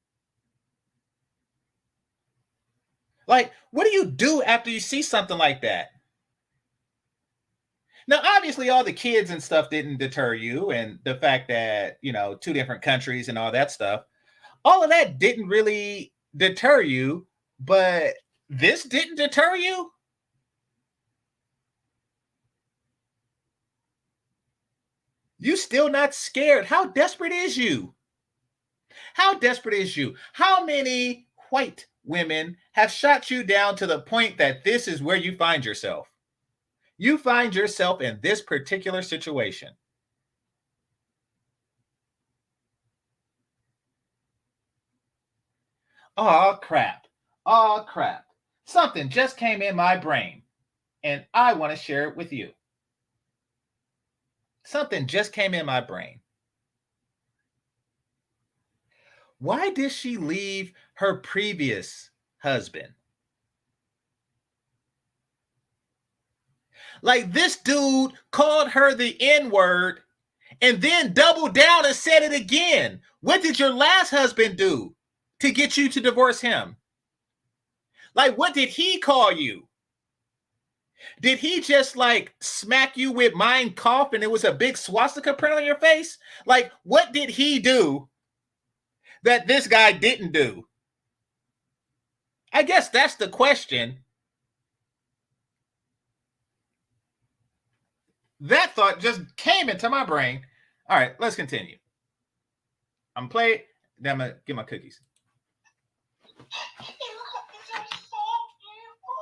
Like, what do you do after you see something like that? Now, obviously, all the kids and stuff didn't deter you, and the fact that, 2 different countries and all that stuff, all of that didn't really deter you, but this didn't deter you? You still not scared? How desperate is you? How desperate is you? How many white women have shot you down to the point that this is where you find yourself? You find yourself in this particular situation. Oh, crap. Oh, crap. Something just came in my brain, and I want to share it with you. Something just came in my brain. Why did she leave her previous husband? Like, this dude called her the N-word and then doubled down and said it again. What did your last husband do to get you to divorce him? Like, what did he call you? Did he just like smack you with Mein Kampf and it was a big swastika print on your face? Like, what did he do that this guy didn't do? I guess that's the question. That thought just came into my brain. All right, let's continue. I'm playing. Then I'm going to get my cookies. You guys are so beautiful.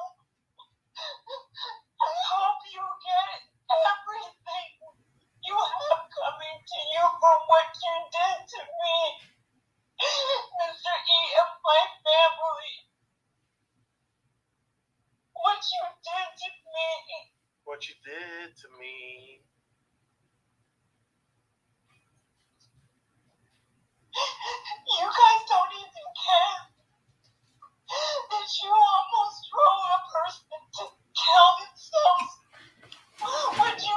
I hope you get everything you have coming to you from what you did to me, Mr. E, and my family. What you did to me. What you did to me. You guys don't even care that you almost drove a person to kill themselves. Would you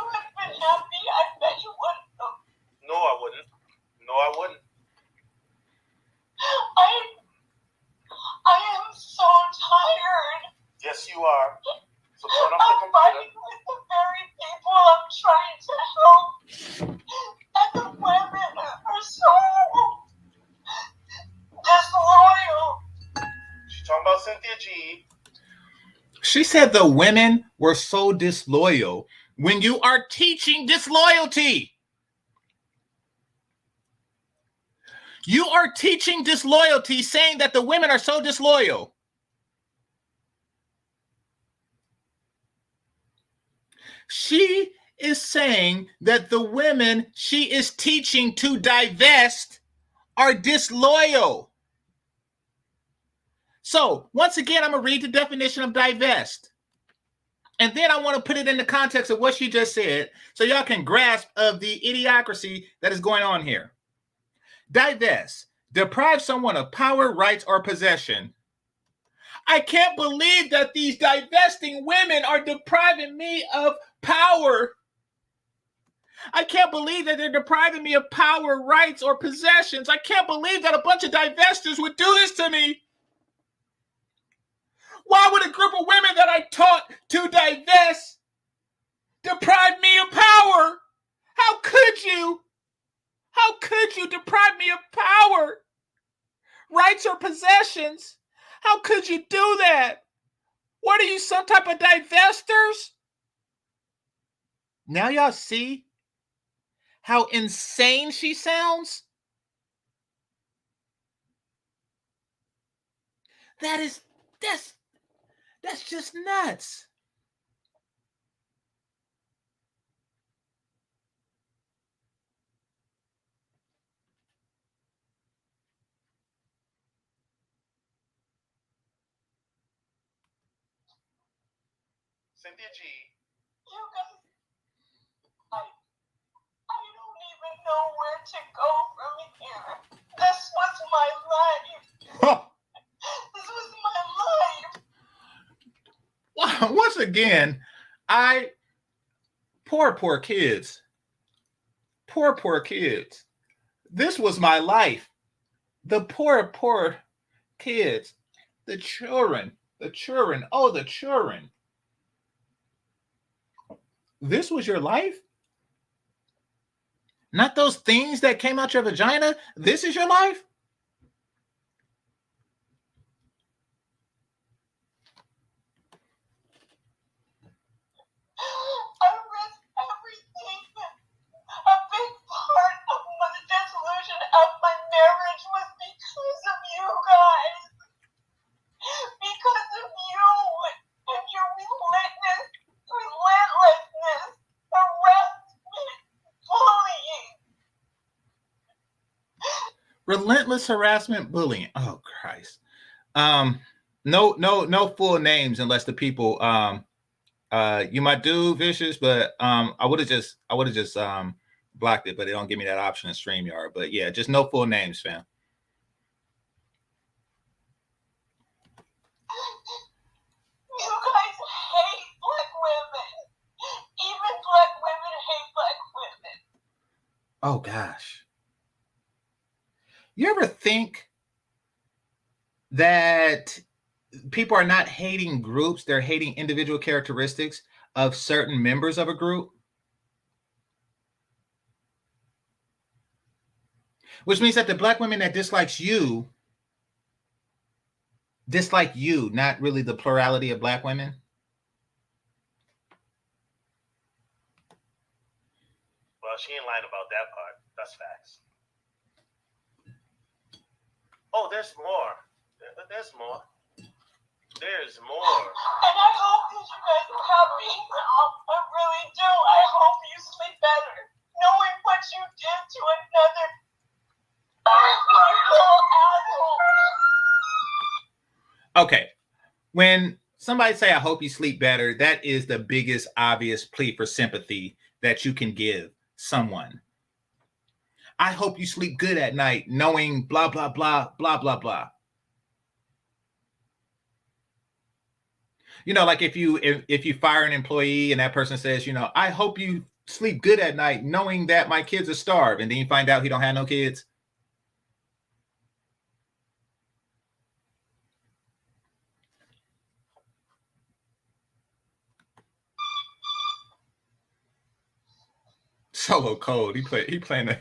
about Cynthia G. She said the women were so disloyal when you are teaching disloyalty. You are teaching disloyalty, saying that the women are so disloyal. She is saying that the women she is teaching to divest are disloyal. So, once again, I'm going to read the definition of divest. And then I want to put it in the context of what she just said so y'all can grasp of the idiocracy that is going on here. Divest, deprive someone of power, rights, or possession. I can't believe that these divesting women are depriving me of power. I can't believe that they're depriving me of power, rights, or possessions. I can't believe that a bunch of divestors would do this to me. Why would a group of women that I taught to divest deprive me of power? How could you? How could you deprive me of power, rights, or possessions? How could you do that? What are you, some type of divestors? Now y'all see how insane she sounds? That's just nuts. Cynthia G. You guys, I don't even know where to go from here. This was my life. This was my life. Once again, poor kids. Poor kids. This was my life. The poor kids. The children. Oh, the children. This was your life? Not those things that came out your vagina? This is your life? I risked everything. A big part of the dissolution of my marriage was because of you guys. Because of you and your relentlessness, harassment, bullying. Relentless harassment, bullying. Oh Christ. No full names unless the people you might do vicious, but I would have just blocked it, but they don't give me that option in StreamYard. But yeah, just no full names, fam. You guys hate black women. Even black women hate black women. Oh gosh. You ever think that people are not hating groups, they're hating individual characteristics of certain members of a group? Which means that the black women that dislike you, not really the plurality of black women. Well, she ain't lying about that part. That's facts. Oh, there's more. There's more. There's more. And I hope that you guys are happy. I really do. I hope you sleep better. Knowing what you did to another asshole. Okay. When somebody say, I hope you sleep better, that is the biggest obvious plea for sympathy that you can give someone. I hope you sleep good at night, knowing blah, blah, blah, blah, blah, blah. You know, like if you fire an employee and that person says, you know, I hope you sleep good at night, knowing that my kids are starved, and then you find out he don't have no kids. Solo cold. He playing the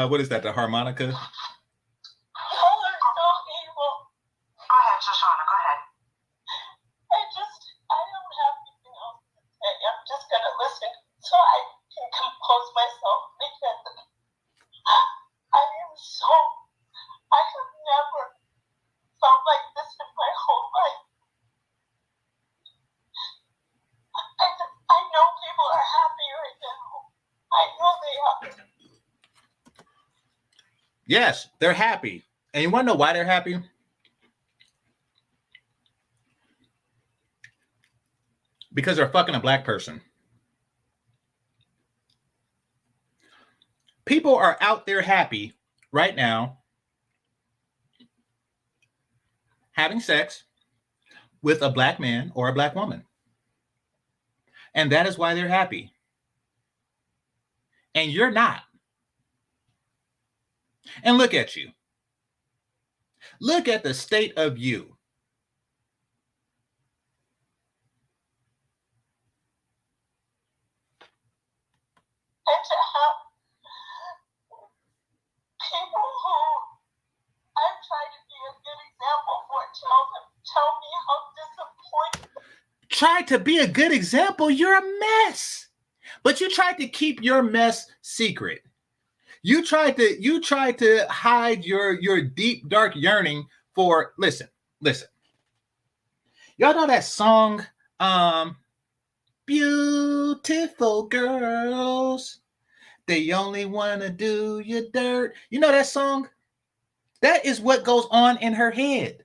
what is that, the harmonica? Y'all are so evil. I had just trying Yes, they're happy. And you want to know why they're happy? Because they're fucking a black person. People are out there happy right now having sex with a black man or a black woman. And that is why they're happy. And you're not. And look at you. Look at the state of you. And to have people who I've tried to be a good example for tell me how disappointed. Try to be a good example, you're a mess. But you tried to keep your mess secret. You tried to hide your deep, dark yearning for, listen. Y'all know that song, Beautiful Girls, they only want to do you dirt. You know that song? That is what goes on in her head.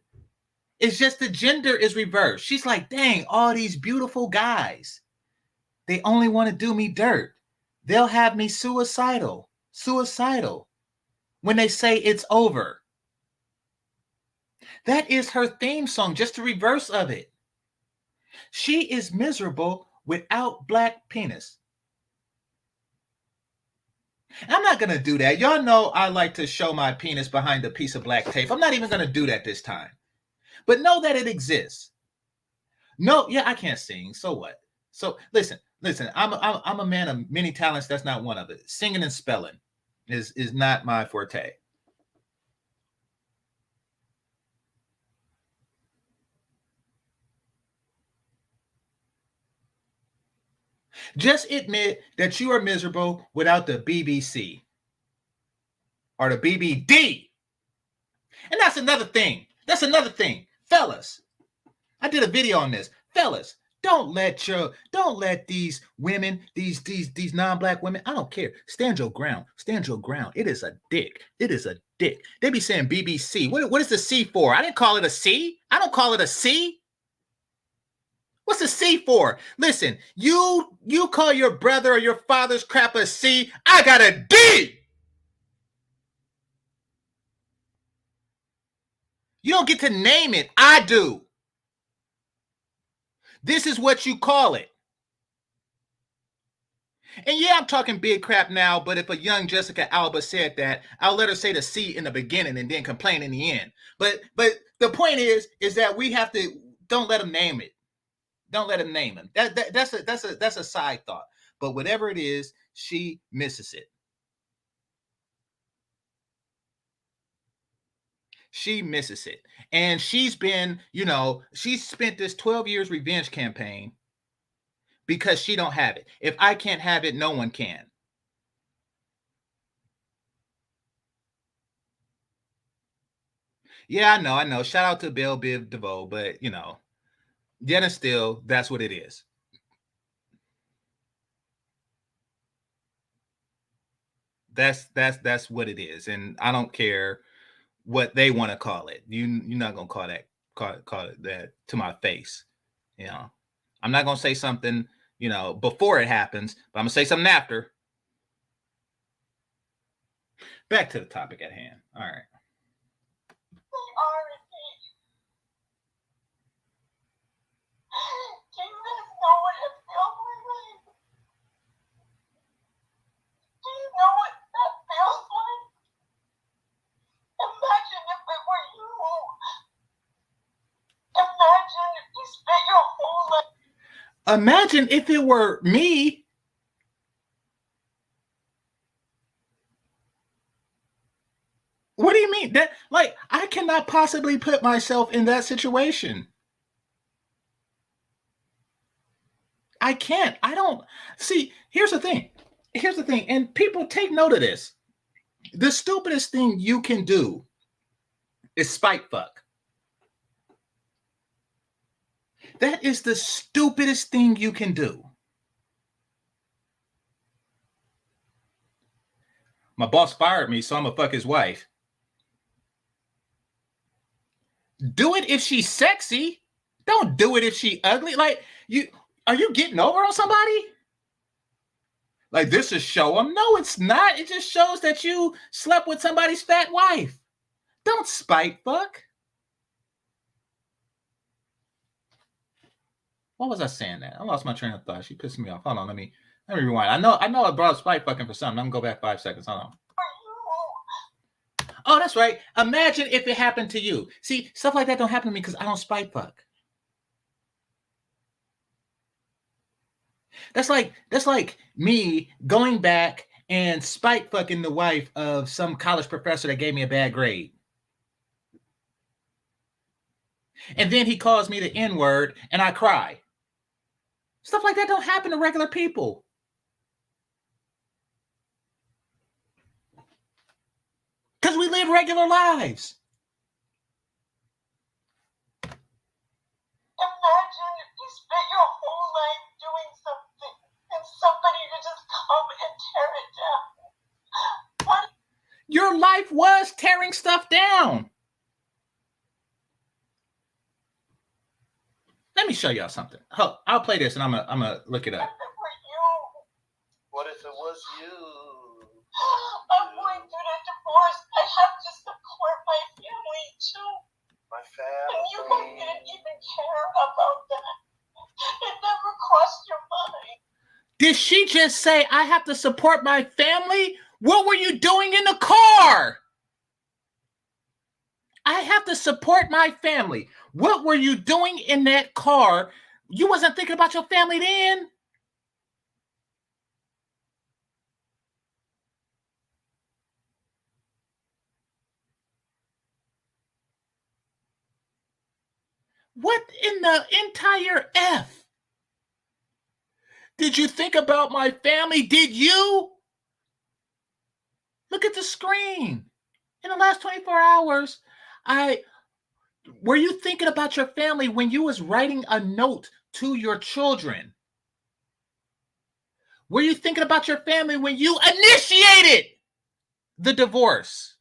It's just the gender is reversed. She's like, dang, all these beautiful guys, they only want to do me dirt. They'll have me suicidal when they say it's over. That is her theme song, just the reverse of it. She is miserable without black penis. I'm not going to do that. Y'all know I like to show my penis behind a piece of black tape. I'm not even going to do that this time. But know that it exists. No, yeah, I can't sing. So what? So listen, I'm a man of many talents. That's not one of it. Singing and spelling is not my forte. Just admit that you are miserable without the BBC or the BBD. And that's another thing. Fellas, I did a video on this. Fellas, don't let these women, these non-black women, I don't care. Stand your ground. It is a dick. They be saying BBC. What is the C for? I didn't call it a C. I don't call it a C. What's the C for? Listen, you call your brother or your father's crap a C. I got a D. You don't get to name it. I do. This is what you call it. And yeah, I'm talking big crap now, but if a young Jessica Alba said that, I'll let her say the C in the beginning and then complain in the end. But the point is that we have to, don't let them name it. Don't let him name him. That's a side thought. But whatever it is, she misses it. She misses it. And she's been, she's spent this 12 years revenge campaign because she don't have it. If I can't have it, no one can. Yeah, I know. Shout out to Belle Biv DeVoe, but yet and still, that's what it is. That's what it is, and I don't care what they want to call it. You're not gonna call it that to my face. I'm not gonna say something before it happens, but I'm gonna say something after. Back to the topic at hand. All right. Imagine if it were me. What do you mean? That, like, I cannot possibly put myself in that situation. I can't. I don't. See, here's the thing. And people take note of this. The stupidest thing you can do is spite fuck. That is the stupidest thing you can do. My boss fired me, so I'm gonna fuck his wife. Do it if she's sexy. Don't do it if she ugly. Like, are you getting over on somebody? Like, this is show them. No, it's not. It just shows that you slept with somebody's fat wife. Don't spite fuck. What was I saying that? I lost my train of thought. She pissed me off. Hold on, let me rewind. I know I brought up spite fucking for something. I'm gonna go back 5 seconds. Hold on. Oh, that's right. Imagine if it happened to you. See, stuff like that don't happen to me because I don't spite fuck. That's like me going back and spite fucking the wife of some college professor that gave me a bad grade. And then he calls me the N-word and I cry. Stuff like that don't happen to regular people. Because we live regular lives. Imagine if you spent your whole life doing something and somebody could just come and tear it down. What? Your life was tearing stuff down. Let me show y'all something. I'll play this and I'm gonna look it up. What if it was you? I'm going through the divorce. I have to support my family too. My And you guys family. didn't even care about that. It never crossed your mind. Did she just say, I have to support my family? What were you doing in the car? I have to support my family. What were you doing in that car? You wasn't thinking about your family then? What in the entire F? Did you think about my family? Did you? Look at the screen. In the last 24 hours, were you thinking about your family when you was writing a note to your children? Were you thinking about your family when you initiated the divorce?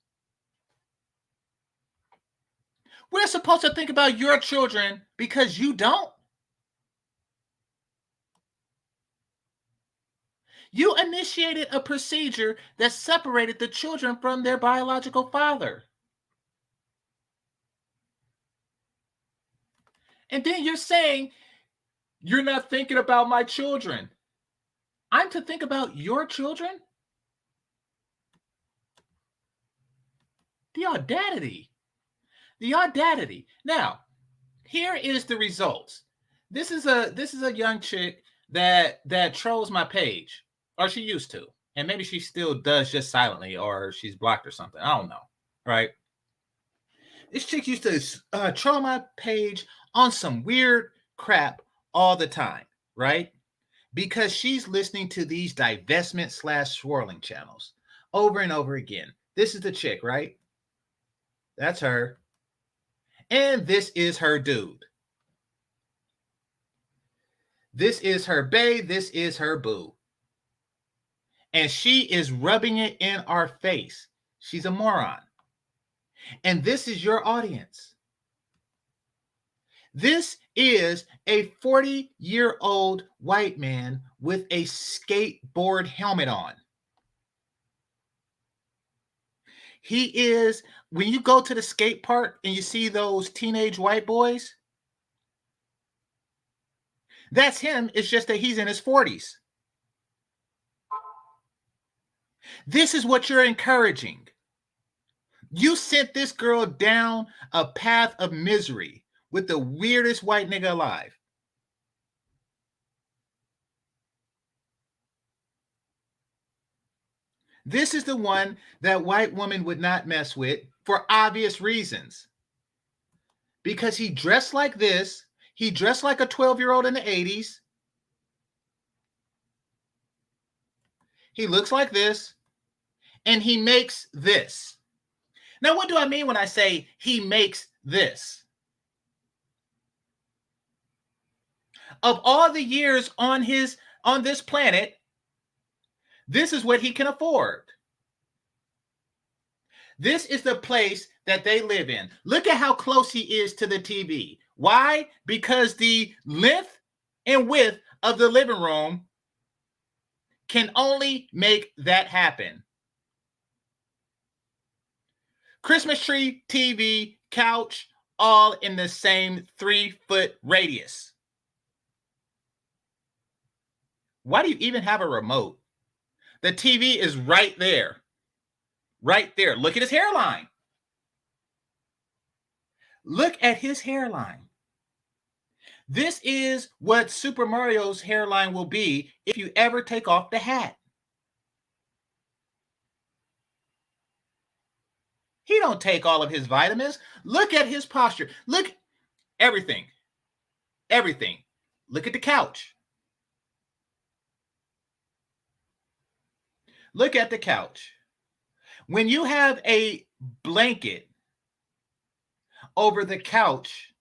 We're supposed to think about your children because you don't. You initiated a procedure that separated the children from their biological father. And then you're saying, you're not thinking about my children. I'm to think about your children? The audacity. The audacity. Now, here is the results. This is a young chick that trolls my page, or she used to, and maybe she still does just silently, or she's blocked or something. I don't know, right? This chick used to troll my page on some weird crap all the time, right? Because she's listening to these divestment / swirling channels over and over again. This is the chick, right? That's her. And this is her dude. This is her bae. This is her boo. And she is rubbing it in our face. She's a moron. And this is your audience. This is a 40-year-old white man with a skateboard helmet on. He is, when you go to the skate park and you see those teenage white boys, that's him. It's just that he's in his 40s. This is what you're encouraging. You sent this girl down a path of misery with the weirdest white nigga alive. This is the one that white woman would not mess with for obvious reasons. Because he dressed like this. He dressed like a 12-year-old in the 80s. He looks like this. And he makes this. Now, what do I mean when I say he makes this? Of all the years on this planet, this is what he can afford. This is the place that they live in. Look at how close he is to the TV. Why? Because the length and width of the living room can only make that happen. Christmas tree, TV, couch, all in the same 3-foot radius. Why do you even have a remote? The TV is right there. Right there. Look at his hairline. Look at his hairline. This is what Super Mario's hairline will be if you ever take off the hat. He don't take all of his vitamins. Look at his posture. Look, everything. Everything. Look at the couch. Look at the couch. When you have a blanket over the couch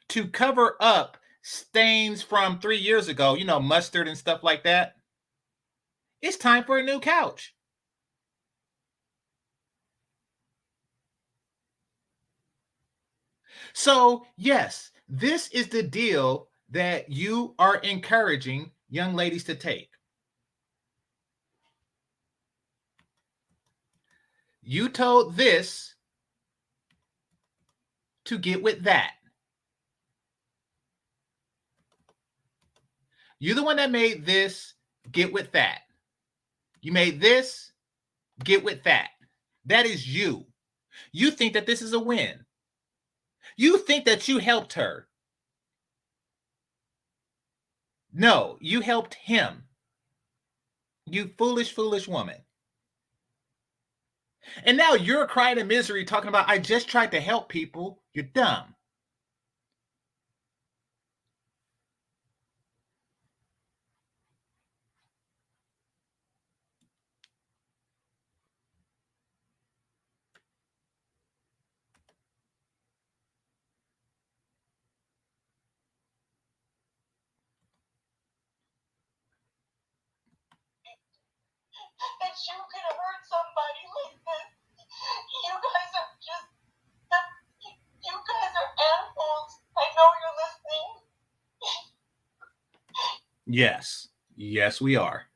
to cover up stains from 3 years ago, you know, mustard and stuff like that, it's time for a new couch. So, yes, this is the deal that you are encouraging young ladies to take. You told this to get with that. You're the one that made this get with that. You made this get with that. That is you. You think that this is a win. You think that you helped her. No, you helped him. You foolish, foolish woman. And now you're crying in misery talking about, I just tried to help people. You're dumb. That you could hurt somebody like this. You guys are just, you guys are animals. I know you're listening. Yes. Yes, we are.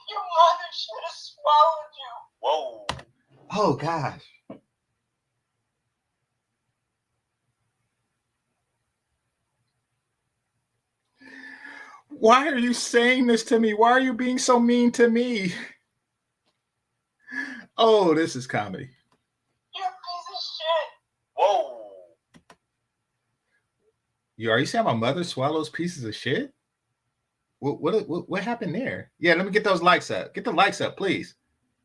Your mother should have swallowed you. Whoa. Oh, gosh. Why are you saying this to me? Why are you being so mean to me? Oh, this is comedy. You're a piece of shit. Whoa. Are you saying my mother swallows pieces of shit? What happened there? Yeah, let me get those likes up. Get the likes up, please.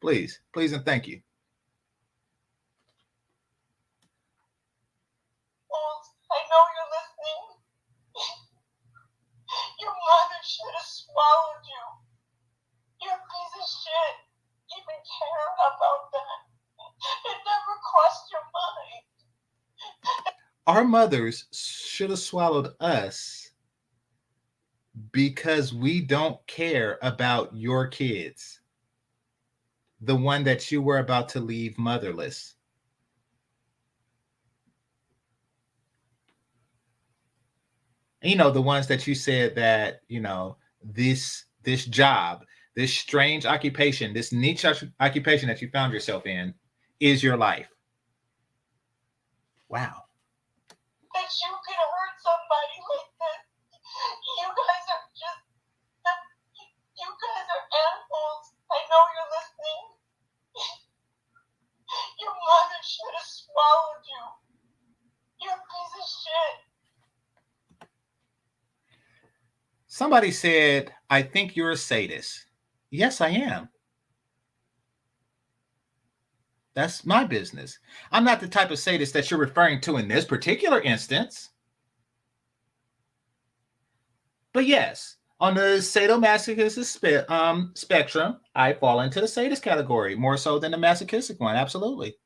Please, please, and thank you. I know you're listening. Your mother should have swallowed you. You're a piece of shit. Even care about that. It never crossed your mind. Our mothers should have swallowed us because we don't care about your kids, the one that you were about to leave motherless. You know, the ones that you said that, you know, this job, this strange occupation, this niche occupation that you found yourself in is your life. Wow. That you could hurt somebody like this. You guys are just, you guys are animals. I know you're listening. Your mother should have swallowed you. You're a piece of shit. Somebody said, I think you're a sadist. Yes, I am. That's my business. I'm not the type of sadist that you're referring to in this particular instance. But yes, on the sadomasochistic spectrum, I fall into the sadist category more so than the masochistic one. Absolutely.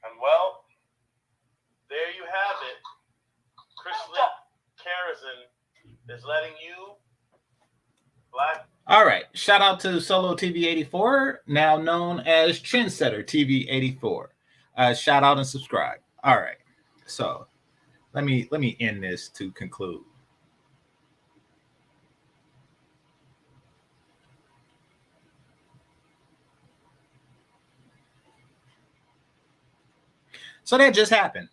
And well, there you have it. Christelyn Karazin is letting you, Black. All right. shout out to Solo TV84, now known as Trendsetter TV84. Shout out and subscribe. All right. So let me end this to conclude. So that just happened.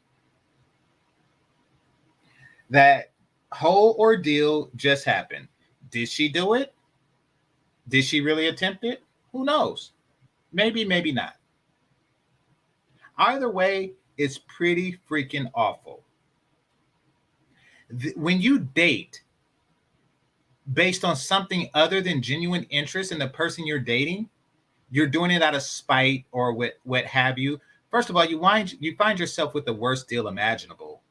That whole ordeal just happened. Did she do it? Did she really attempt it? Who knows? Maybe, maybe not. Either way, it's pretty freaking awful. When you date based on something other than genuine interest in the person you're dating, you're doing it out of spite or what have you. First of all, you find yourself with the worst deal imaginable.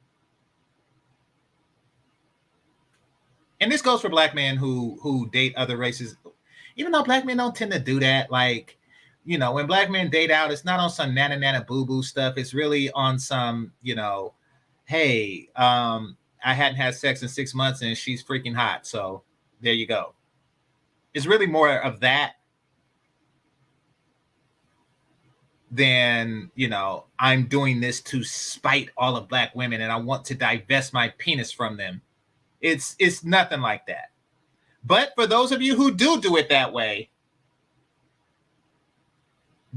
And this goes for black men who date other races. Even though black men don't tend to do that, like, you know, when black men date out, it's not on some nana boo boo stuff. It's really on some, you know, hey, I hadn't had sex in 6 months and she's freaking hot. So there you go. It's really more of that than, you know, I'm doing this to spite all of black women and I want to divest my penis from them. It's nothing like that. But for those of you who do it that way,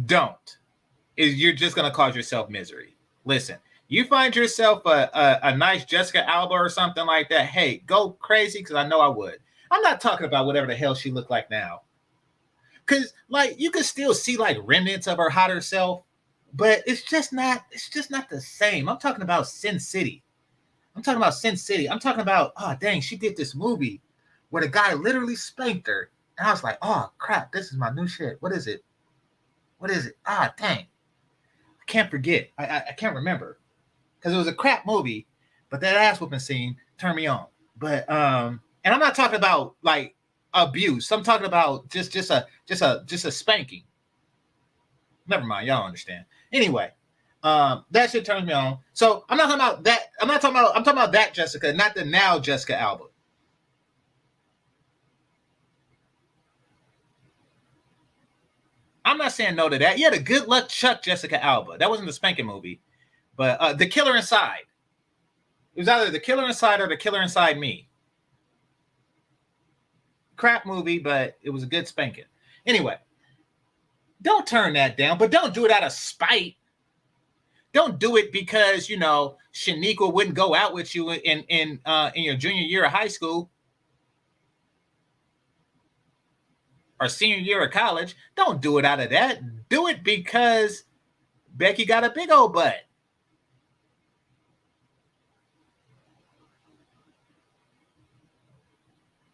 don't. You're just going to cause yourself misery. Listen, you find yourself a nice Jessica Alba or something like that, hey, go crazy, because I know I would. I'm not talking about whatever the hell she looked like now. Because, like, you can still see, like, remnants of her hotter self, but it's just not the same. I'm talking about Sin City. I'm talking about, oh, dang, she did this movie where the guy literally spanked her. And I was like, oh, crap, this is my new shit. What is it? Ah, dang. I can't forget. I can't remember. Because it was a crap movie, but that ass whooping scene turned me on. But, and I'm not talking about, like, abuse. I'm talking about just a spanking. Never mind. Y'all understand. Anyway, that shit turns me on. So I'm not talking about that. I'm talking about that Jessica, not the now Jessica Alba. I'm not saying no to that. Yeah, the Good Luck Chuck Jessica Alba. That wasn't the spanking movie, but The Killer Inside. It was either The Killer Inside or The Killer Inside Me. Crap movie, but it was a good spanking. Anyway, don't turn that down, but don't do it out of spite. Don't do it because, you know, Shaniqua wouldn't go out with you in your junior year of high school or senior year of college. Don't do it out of that. Do it because Becky got a big old butt.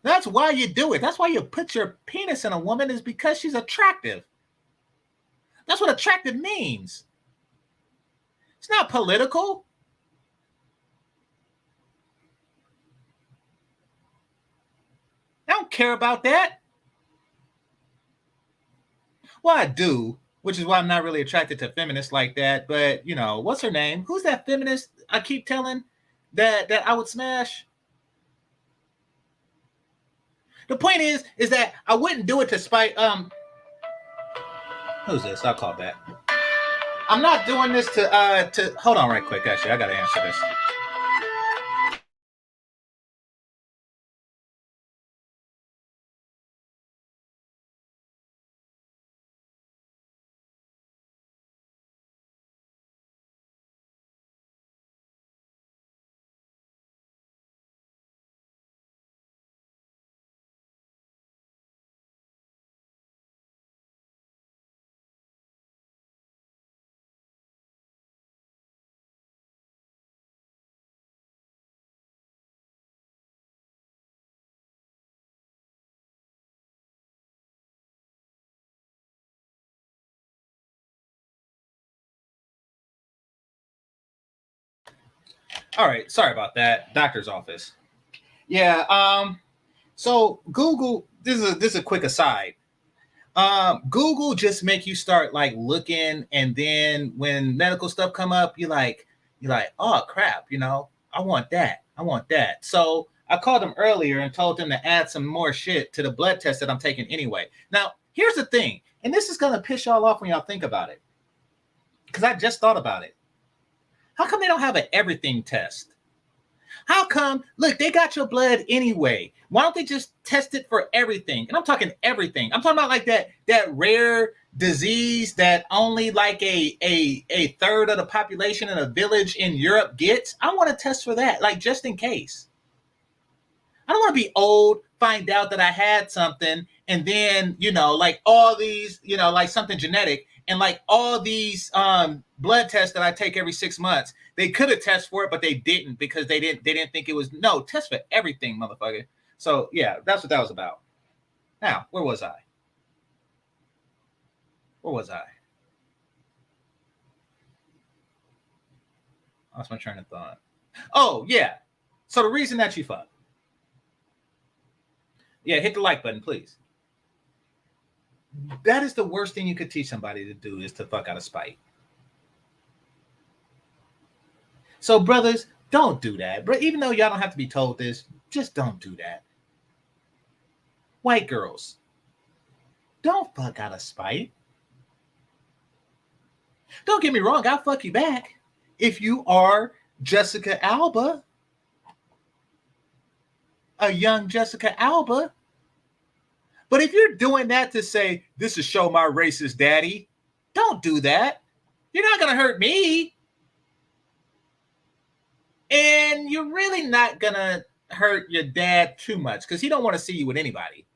That's why you do it. That's why you put your penis in a woman, is because she's attractive. That's what attractive means. It's not political. I don't care about that. Well, I do, which is why I'm not really attracted to feminists like that. But, you know, what's her name? Who's that feminist I keep telling that I would smash? The point is that I wouldn't do it to spite. Who's this? I'll call back. I'm not doing this to hold on right quick. Actually, I gotta answer this. All right, sorry about that. Doctor's office. Yeah. So Google. This is a quick aside. Google just make you start like looking, and then when medical stuff come up, you're like, oh crap, you know, I want that. So I called them earlier and told them to add some more shit to the blood test that I'm taking anyway. Now, here's the thing, and this is going to piss y'all off when y'all think about it, because I just thought about it. How come they don't have an everything test? How come, look, they got your blood anyway. Why don't they just test it for everything? And I'm talking everything. I'm talking about like that rare disease that only like a third of the population in a village in Europe gets. I want to test for that, like just in case. I don't want to be old, find out that I had something, and then, you know, like all these, you know, like something genetic, and like all these blood tests that I take every 6 months, they could have tested for it, but they didn't because they didn't think it was, no, test for everything, motherfucker. So yeah, that's what that was about. Now, where was I? Lost my train of thought. Oh, yeah. So the reason that you fuck. Yeah, hit the like button, please. That is the worst thing you could teach somebody to do, is to fuck out of spite. So brothers, don't do that. But even though y'all don't have to be told this, just don't do that. White girls, don't fuck out of spite. Don't get me wrong, I'll fuck you back if you are Jessica Alba, a young Jessica Alba. But if you're doing that to say, this is show my racist daddy, don't do that. You're not going to hurt me. And you're really not going to hurt your dad too much because he don't want to see you with anybody.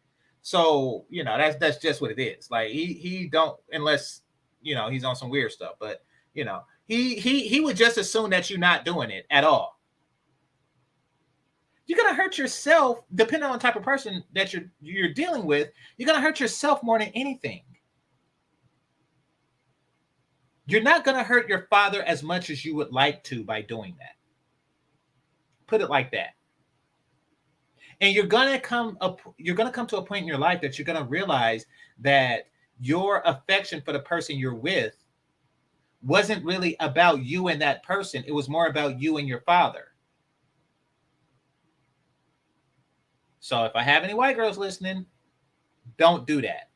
So, you know, that's just what it is. Like he don't, unless, you know, he's on some weird stuff, but you know, he would just assume that you're not doing it at all. You're gonna hurt yourself, depending on the type of person that you're dealing with. You're gonna hurt yourself more than anything. You're not gonna hurt your father as much as you would like to by doing that. Put it like that. And you're gonna come to a point in your life that you're gonna realize that your affection for the person you're with wasn't really about you and that person. It was more about you and your father. So if I have any white girls listening, don't do that.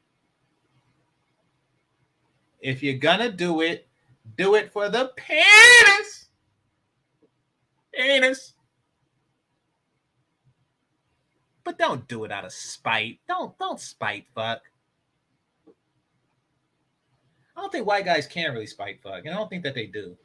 If you're gonna do it for the penis. But don't do it out of spite. Don't spite fuck. I don't think white guys can really spite fuck, and I don't think that they do.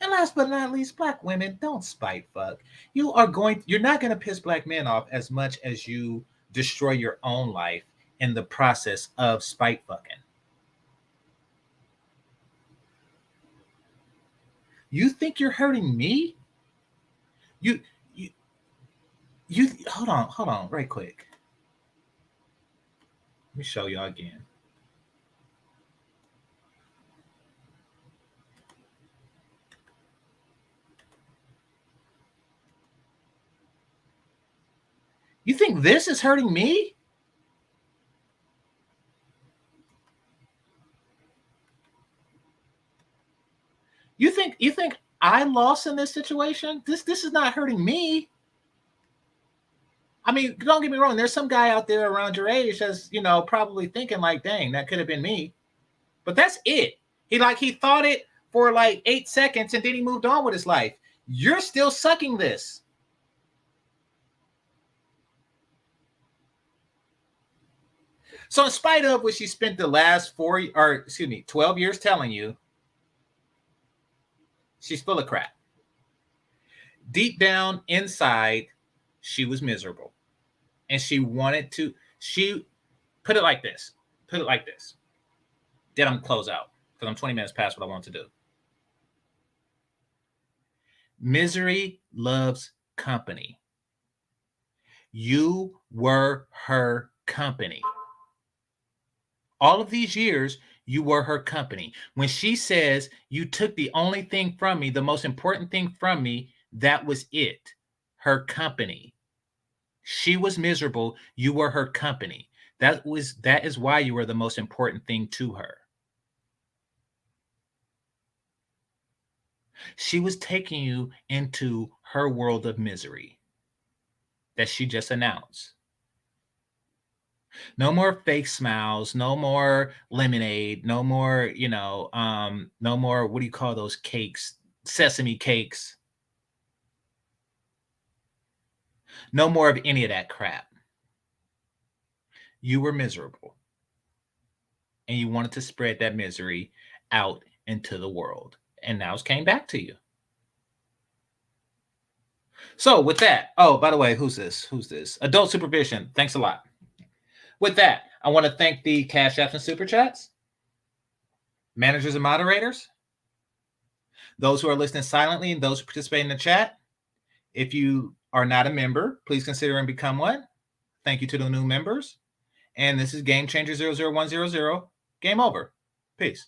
And last but not least, black women, don't spite fuck. You're not going to piss black men off as much as you destroy your own life in the process of spite fucking. You think you're hurting me? You hold on, right quick. Let me show y'all again. You think this is hurting me? You think I lost in this situation? This is not hurting me. I mean, don't get me wrong. There's some guy out there around your age that's, you know, probably thinking like, dang, that could have been me. But that's it. He thought it for like 8 seconds and then he moved on with his life. You're still sucking this. So in spite of what she spent the last 12 years telling you, she's full of crap. Deep down inside, she was miserable. And she put it like this. Then I'm close out because I'm 20 minutes past what I want to do. Misery loves company. You were her company. All of these years, you were her company. When she says, you took the only thing from me, the most important thing from me, that was it. Her company. She was miserable. You were her company. That is why you were the most important thing to her. She was taking you into her world of misery. that she just announced. No more fake smiles, no more lemonade, no more, no more, what do you call those cakes? Sesame cakes. No more of any of that crap. You were miserable. And you wanted to spread that misery out into the world. And now it's came back to you. So with that, oh, by the way, who's this? Adult Supervision. Thanks a lot. With that, I want to thank the Cash Apps and Super Chats, managers and moderators, those who are listening silently, and those who participate in the chat. If you are not a member, please consider and become one. Thank you to the new members. And this is Game Changer 00100. Game over. Peace.